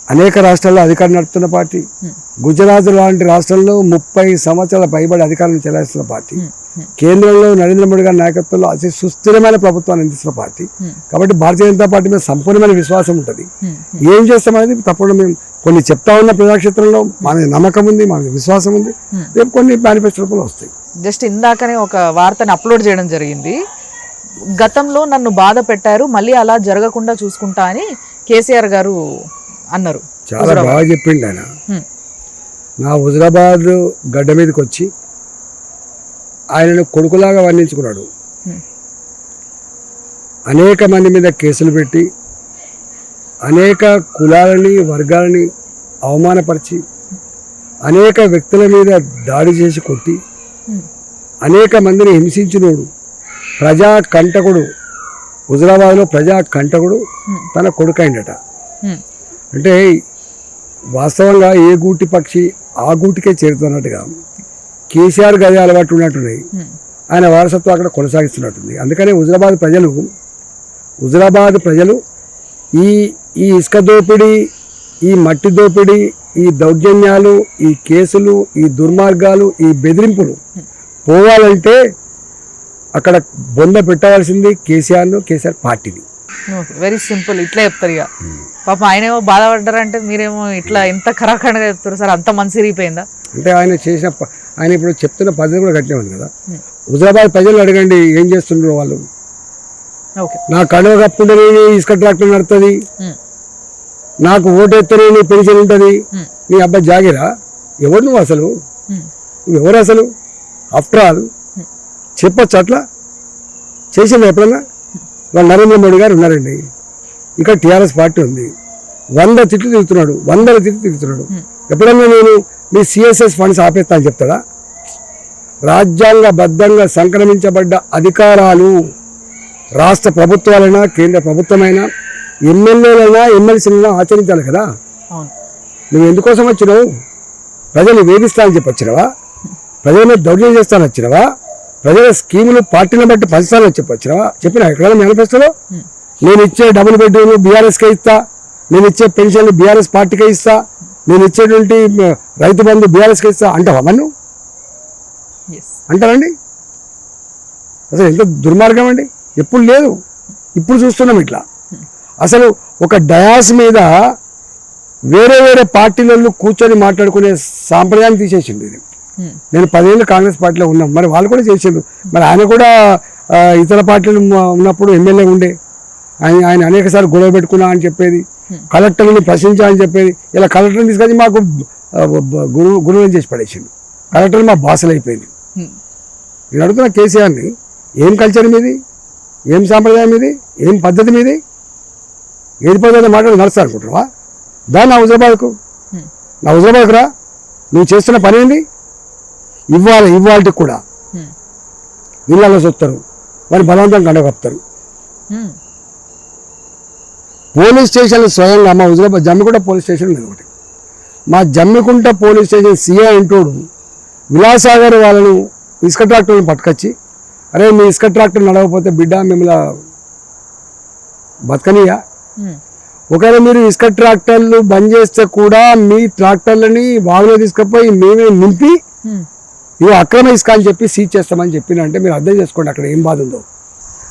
అనేక రాష్ట్రాల్లో అధికారం నడుపుతున్న పార్టీ. గుజరాత్ లాంటి రాష్ట్రంలో 30 సంవత్సరాల పైబడి అధికారం చెలాయిస్తున్న పార్టీ. కేంద్రంలో నరేంద్ర మోడీ గారి నాయకత్వంలో అతి సుస్థిరమైన ప్రభుత్వాన్ని అందిస్తున్న పార్టీ. కాబట్టి భారతీయ జనతా పార్టీ మీద సంపూర్ణమైన విశ్వాసం ఉంటుంది. ఏం చేస్తామనేది తప్పకుండా మేము కొన్ని చెప్తా ఉన్న ప్రజాక్షేత్రంలో మన నమ్మకం ఉంది, మనకి విశ్వాసం ఉంది. రేపు కొన్ని మేనిఫెస్టో రూపంలో వస్తాయి. జస్ట్ ఇందాకనే ఒక వార్తని అప్లోడ్ చేయడం జరిగింది. గతంలో నన్ను బాధ పెట్టారు, మళ్ళీ అలా జరగకుండా చూసుకుంటా అని కేసీఆర్ గారు అన్నారు. చాలా బాగా చెప్పిండు ఆయన. నా హుజరాబాద్ గడ్డ మీదకి వచ్చి ఆయనను కొడుకులాగా వర్ణించుకున్నాడు. అనేక మంది మీద కేసులు పెట్టి అనేక కులాలని వర్గాలని అవమానపరిచి అనేక వ్యక్తుల మీద దాడి చేసి కొట్టి అనేక మందిని హింసించినోడు, ప్రజా కంటకుడు, హుజరాబాద్లో ప్రజా కంటకుడు తన కొడుకైందట. అంటే వాస్తవంగా ఏ గూటి పక్షి ఆ గూటికే చేరుతున్నట్టుగా కేసీఆర్ గది అలవాటు ఉన్నట్టున్నాయి. ఆయన వారసత్వం అక్కడ కొనసాగిస్తున్నట్టుంది. అందుకనే హుజరాబాద్ ప్రజలు ఈ ఇసుక దోపిడీ, ఈ మట్టి దోపిడీ, ఈ దౌర్జన్యాలు, ఈ కేసులు, ఈ దుర్మార్గాలు, ఈ బెదిరింపులు పోవాలంటే అక్కడ బొంద పెట్టవలసింది కేసీఆర్ పార్టీని. వెరీ సింపుల్, ఇట్లా చెప్తారు. ఇక పాప ఆయనేమో బాధపడ్డారంటే మీరేమో ఇట్లా ఎంత ఖరాఖండగా చెప్తారు సార్. అంత మనసిరిగిపోయిందా? అంటే ఆయన ఇప్పుడు చెప్తున్న పద్ధతి కూడా గట్టినే ఉంది కదా. హుజరాబాద్ ప్రజలు అడగండి ఏం చేస్తుండ్రు వాళ్ళు. నా కడువ కప్పుంటేనే ఇసుక ట్రాక్టర్ నడుతుంది, నాకు ఓటు ఎత్తనే పెన్షన్ ఉంటుంది, నీ అబ్బాయి జాగిరా. ఎవరు నువ్వు అసలు? నువ్వెవరు అసలు? ఆఫ్టర్ ఆల్ చెప్పొచ్చు అట్లా చేసింది ఎప్పుడన్నా? వాళ్ళు నరేంద్ర మోడీ గారు ఉన్నారండి, ఇక్కడ టీఆర్ఎస్ పార్టీ ఉంది, 100 తిట్లు తిరుగుతున్నాడు. ఎప్పుడన్నా నేను మీ సిఎస్ఎస్ ఫండ్స్ ఆపేస్తా అని చెప్తాడా? రాజ్యాంగబద్ధంగా సంక్రమించబడ్డ అధికారాలు రాష్ట్ర ప్రభుత్వాలైనా కేంద్ర ప్రభుత్వమైనా ఎమ్మెల్యేలైనా ఎమ్మెల్సీలైనా ఆచరించాలి కదా. నువ్వు ఎందుకోసం వచ్చినావు? ప్రజలు వేధిస్తానని చెప్పి వచ్చినావా? ప్రజల మీద దౌర్జన్యం చేస్తానని వచ్చినావా? ప్రజల స్కీములు పార్టీలను బట్టి పంచుతానని చెప్పి వచ్చినావా? చెప్పినా ఎక్కడైనా మేనిఫెస్టోలో నేను ఇచ్చే డబుల్ బెడ్రూమ్ బీఆర్ఎస్కే ఇస్తా, నేను ఇచ్చే పెన్షన్లు బీఆర్ఎస్ పార్టీకే ఇస్తా, నేను ఇచ్చేటువంటి రైతు బంధు బీఆర్ఎస్కే ఇస్తా అంటావా? మన్ను అంటారండి? అసలు ఎంత దుర్మార్గం అండి. ఎప్పుడు లేదు, ఇప్పుడు చూస్తున్నాం ఇట్లా. అసలు ఒక డయాస్ మీద వేరే వేరే పార్టీలలో కూర్చొని మాట్లాడుకునే సాంప్రదాయాన్ని తీసేసిండు ఇది. నేను 10 ఏళ్ళు కాంగ్రెస్ పార్టీలో ఉన్నాం, మరి వాళ్ళు కూడా చేసిండు. మరి ఆయన కూడా ఇతర పార్టీలు ఉన్నప్పుడు ఎమ్మెల్యే ఉండే, ఆయన అనేకసార్లు గొడవ పెట్టుకున్నా అని చెప్పేది, కలెక్టర్ని ప్రశ్నించా అని చెప్పేది. ఇలా కలెక్టర్ని తీసుకొని మాకు గురువుని చేసి పడేసిండు. కలెక్టర్ మా బాసలు అయిపోయింది. నేను అడుగుతున్నా కేసీఆర్ని, ఏం కల్చర్ మీది, ఏం సాంప్రదాయం మీది, ఏం పద్ధతి మీది, ఏది పద్ధతి మాట్లాడి నడుస్తా అనుకుంటున్నావా? నా హుజరాబాద్కు రా, నువ్వు చేస్తున్న పని ఏంది? ఇవాళకి కూడా ఇళ్ళలో చూస్తారు, మరి బలవంతం కండగప్తారు. పోలీస్ స్టేషన్లు స్వయంగా మా హుజరాబాద్ జమ్మికుంట పోలీస్ స్టేషన్ ఉంది ఒకటి. మా జమ్మికుంట పోలీస్ స్టేషన్ సిఐ ఇంటోడు విలాసాగర్ వాళ్ళను ఇసుక ట్రాక్టర్ని పట్టుకొచ్చి, అరే మీ ఇసుక ట్రాక్టర్ నడవకపోతే బిడ్డ మిమ్మల్ని బతకనియా, ఒకవేళ మీరు ఇసుక ట్రాక్టర్లు బంద్ చేస్తే కూడా మీ ట్రాక్టర్లని వాగులో తీసుకుపోయి మేమే నింపి ఇవి అక్రమ ఇసుక అని చెప్పి సీజ్ చేస్తామని చెప్పినంటే మీరు అర్థం చేసుకోండి అక్కడ ఏం బాధ ఉందో.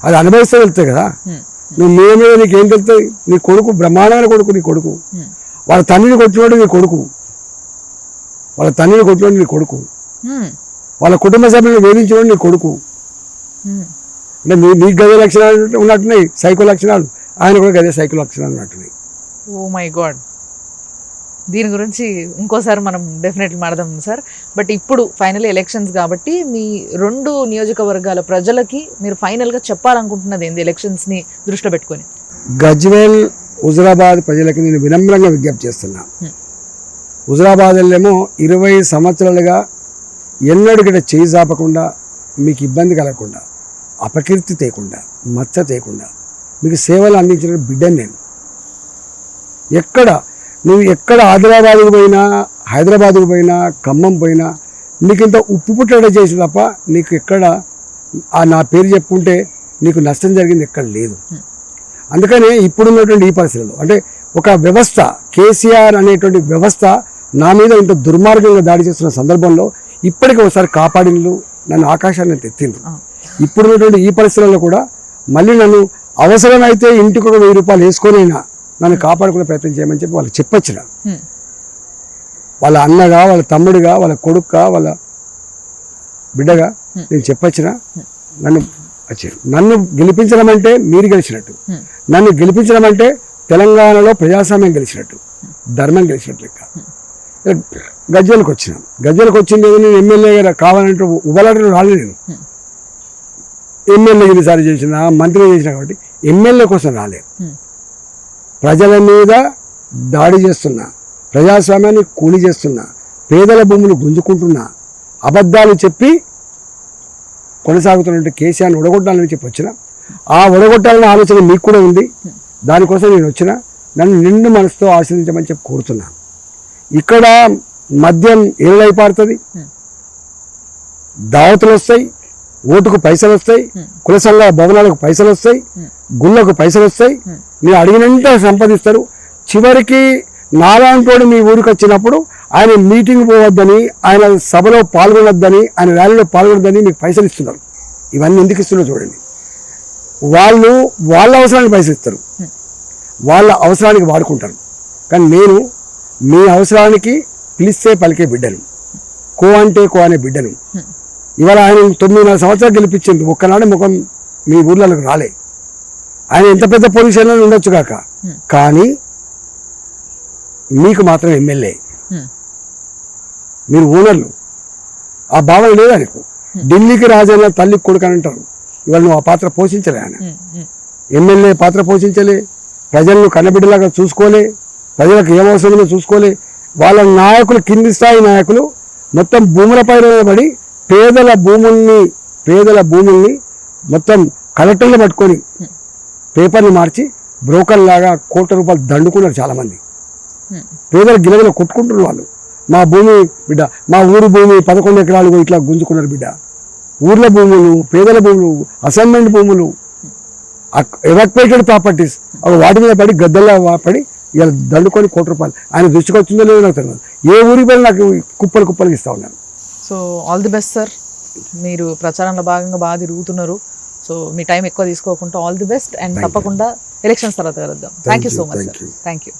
అది అనుభవిస్తే వెళ్తాయి కదా. నువ్వు మేమే నీకేం తెలుస్తుంది? నీ కొడుకు బ్రహ్మాండమైన కొడుకు, నీ కొడుకు వాళ్ళ తండ్రిని కొట్టినోడు నీ కొడుకు, వాళ్ళ తండ్రిని కొట్టినోడు నీ కొడుకు, వాళ్ళ కుటుంబ సభ్యులను వేధించినోడు నీ కొడుకు. అంటే మీకు గదే లక్షణాలు ఉన్నట్టున్నాయి, సైకో లక్షణాలు, ఆయన కూడా గదే సైకో లక్షణాలు ఉన్నట్టున్నాయి. ఓ మై గాడ్, దీని గురించి ఇంకోసారి మనం డెఫినెట్లీ మాట్లాడదాం సార్. బట్ ఇప్పుడు ఫైనల్ ఎలక్షన్స్ కాబట్టి మీ 2 నియోజకవర్గాల ప్రజలకి మీరు ఫైనల్గా చెప్పాలనుకుంటున్నది ఏంది ఎలక్షన్స్ని దృష్టిలో పెట్టుకొని? గజ్వేల్ హుజరాబాద్ ప్రజలకి నేను వినమ్రంగా విజ్ఞప్తి చేస్తున్నా. హుజరాబాద్లో 20 సంవత్సరాలుగా ఎన్నడూ గిట్ట చేయి చాపకుండా, మీకు ఇబ్బంది కలగకుండా, అపకీర్తి తేకుండా, మచ్చ తేకుండా మీకు సేవలు అందించిన బిడ్డని నేను. నువ్వు ఎక్కడ ఆదిలాబాద్కు పోయినా, హైదరాబాద్కు పోయినా, ఖమ్మం పోయినా నీకు ఇంత ఉప్పు పుట్టడ చేసి తప్ప నీకు ఎక్కడ నా పేరు చెప్పుకుంటే నీకు నష్టం జరిగింది ఎక్కడ లేదు. అందుకనే ఇప్పుడున్నటువంటి ఈ పరిస్థితుల్లో అంటే ఒక వ్యవస్థ, కేసీఆర్ అనేటువంటి వ్యవస్థ నా మీద ఇంత దుర్మార్గంగా దాడి చేస్తున్న సందర్భంలో ఇప్పటికీ ఒకసారి కాపాడినలు, నన్ను ఆకాశాన్ని తెత్తిండ్రు. ఇప్పుడున్నటువంటి ఈ పరిస్థితుల్లో కూడా మళ్ళీ నన్ను అవసరమైతే ఇంటికి ఒక 1000 రూపాయలు వేసుకొనైనా నన్ను కాపాడుకునే ప్రయత్నం చేయమని చెప్పి వాళ్ళు చెప్పొచ్చిన. వాళ్ళ అన్నగా, వాళ్ళ తమ్ముడిగా, వాళ్ళ కొడుకుగా, వాళ్ళ బిడ్డగా నేను చెప్పొచ్చిన. నన్ను గెలిపించడం అంటే మీరు గెలిచినట్టు, నన్ను గెలిపించడం అంటే తెలంగాణలో ప్రజాస్వామ్యం గెలిచినట్టు, ధర్మం గెలిచినట్టు లెక్క. గజ్వేల్కి వచ్చింది నేను ఎమ్మెల్యే కావాలంటే ఉబలాటలు రాలేదు. నేను ఎమ్మెల్యే ఎన్నిసార్లు చేసిన, మంత్రి చేసిన కాబట్టి ఎమ్మెల్యే కోసం రాలేదు. ప్రజల మీద దాడి చేస్తున్నా, ప్రజాస్వామ్యాన్ని కూలి చేస్తున్నా, పేదల భూములు గుంజుకుంటున్నా, అబద్ధాలు చెప్పి కొనసాగుతున్నట్టు కేసీఆర్ని ఒడగొట్టాలని చెప్పి వచ్చిన. ఆ ఒడగొట్టాలనే ఆలోచన మీకు కూడా ఉంది. దానికోసం నేను వచ్చిన. నన్ను నిండు మనసుతో ఆశీర్వదించమని చెప్పి కోరుతున్నా. ఇక్కడ మద్యం ఏళ్ళైపారుతుంది, దావతులు వస్తాయి, ఓటుకు పైసలు వస్తాయి, కుల సంఘ భవనాలకు పైసలు వస్తాయి, గుళ్ళకు పైసలు వస్తాయి, మీరు అడిగినంత సంపాదిస్తారు. చివరికి నాలాంటోడు మీ ఊరికి వచ్చినప్పుడు ఆయన మీటింగ్ పోవద్దని, ఆయన సభలో పాల్గొనొద్దని, ఆయన ర్యాలీలో పాల్గొనొద్దని మీకు పైసలు ఇస్తున్నారు. ఇవన్నీ ఎందుకు ఇస్తున్నారో చూడండి. వాళ్ళు వాళ్ళ అవసరానికి పైసలు ఇస్తారు, వాళ్ళ అవసరానికి వాడుకుంటారు. కానీ నేను మీ అవసరానికి పిలిస్తే పలికే బిడ్డను, కో అంటే కో అనే బిడ్డను. ఇవాళ ఆయన 9.5 సంవత్సరాలు గెలిపించింది, ఒక్కనాడు ముఖం మీ ఊర్లలోకి రాలే. ఆయన ఎంత పెద్ద పొజిషన్లో ఉండొచ్చు కాక, కానీ మీకు మాత్రం ఎమ్మెల్యే, మీరు ఓనర్లు. ఆ భావన లేదా నీకు? ఢిల్లీకి రాజైన తల్లికి కొడుకు అని అంటారు. ఇవాళ నువ్వు ఆ పాత్ర పోషించలే. ఆయన ఎమ్మెల్యే పాత్ర పోషించలే, ప్రజలను కన్నబిడ్డలాగా చూసుకోలే, ప్రజలకు ఏమవసరమో చూసుకోలే. వాళ్ళ నాయకులు, కింది స్థాయి నాయకులు మొత్తం భూములపై పడి పేదల భూముల్ని మొత్తం కలెక్టర్లు పట్టుకొని పేపర్లు మార్చి బ్రోకర్లాగా ₹1,00,00,000 దండుకున్నారు చాలామంది. పేదల గిలగలు కొట్టుకుంటున్నారు వాళ్ళు. మా భూమి బిడ్డ, మా ఊరు భూమి 11 ఎకరాలు ఇట్లా గుంజుకున్నారు బిడ్డ. ఊర్ల భూములు, పేదల భూములు, అసైన్మెంట్ భూములు, ఎవాక్యుయేటెడ్ ప్రాపర్టీస్ వాటి మీద పడి గద్దెల్లో పడి ఇలా దండుకొని ₹1,00,00,000. ఆయన దృష్టికి వచ్చిందో లేదో నాకు తెలియదు. ఏ ఊరికి పోయినా నాకు కుప్పలు ఇస్తూ ఉన్నాను. So all the best sir. మీరు ప్రచారంలో భాగంగా బాగా తిరుగుతున్నారు. సో మీ టైం ఎక్కువ తీసుకోకుండా ఆల్ ది బెస్ట్ అండ్ తప్పకుండా ఎలక్షన్స్ తర్వాత కలుద్దాం. Thank you so much sir. Thank you.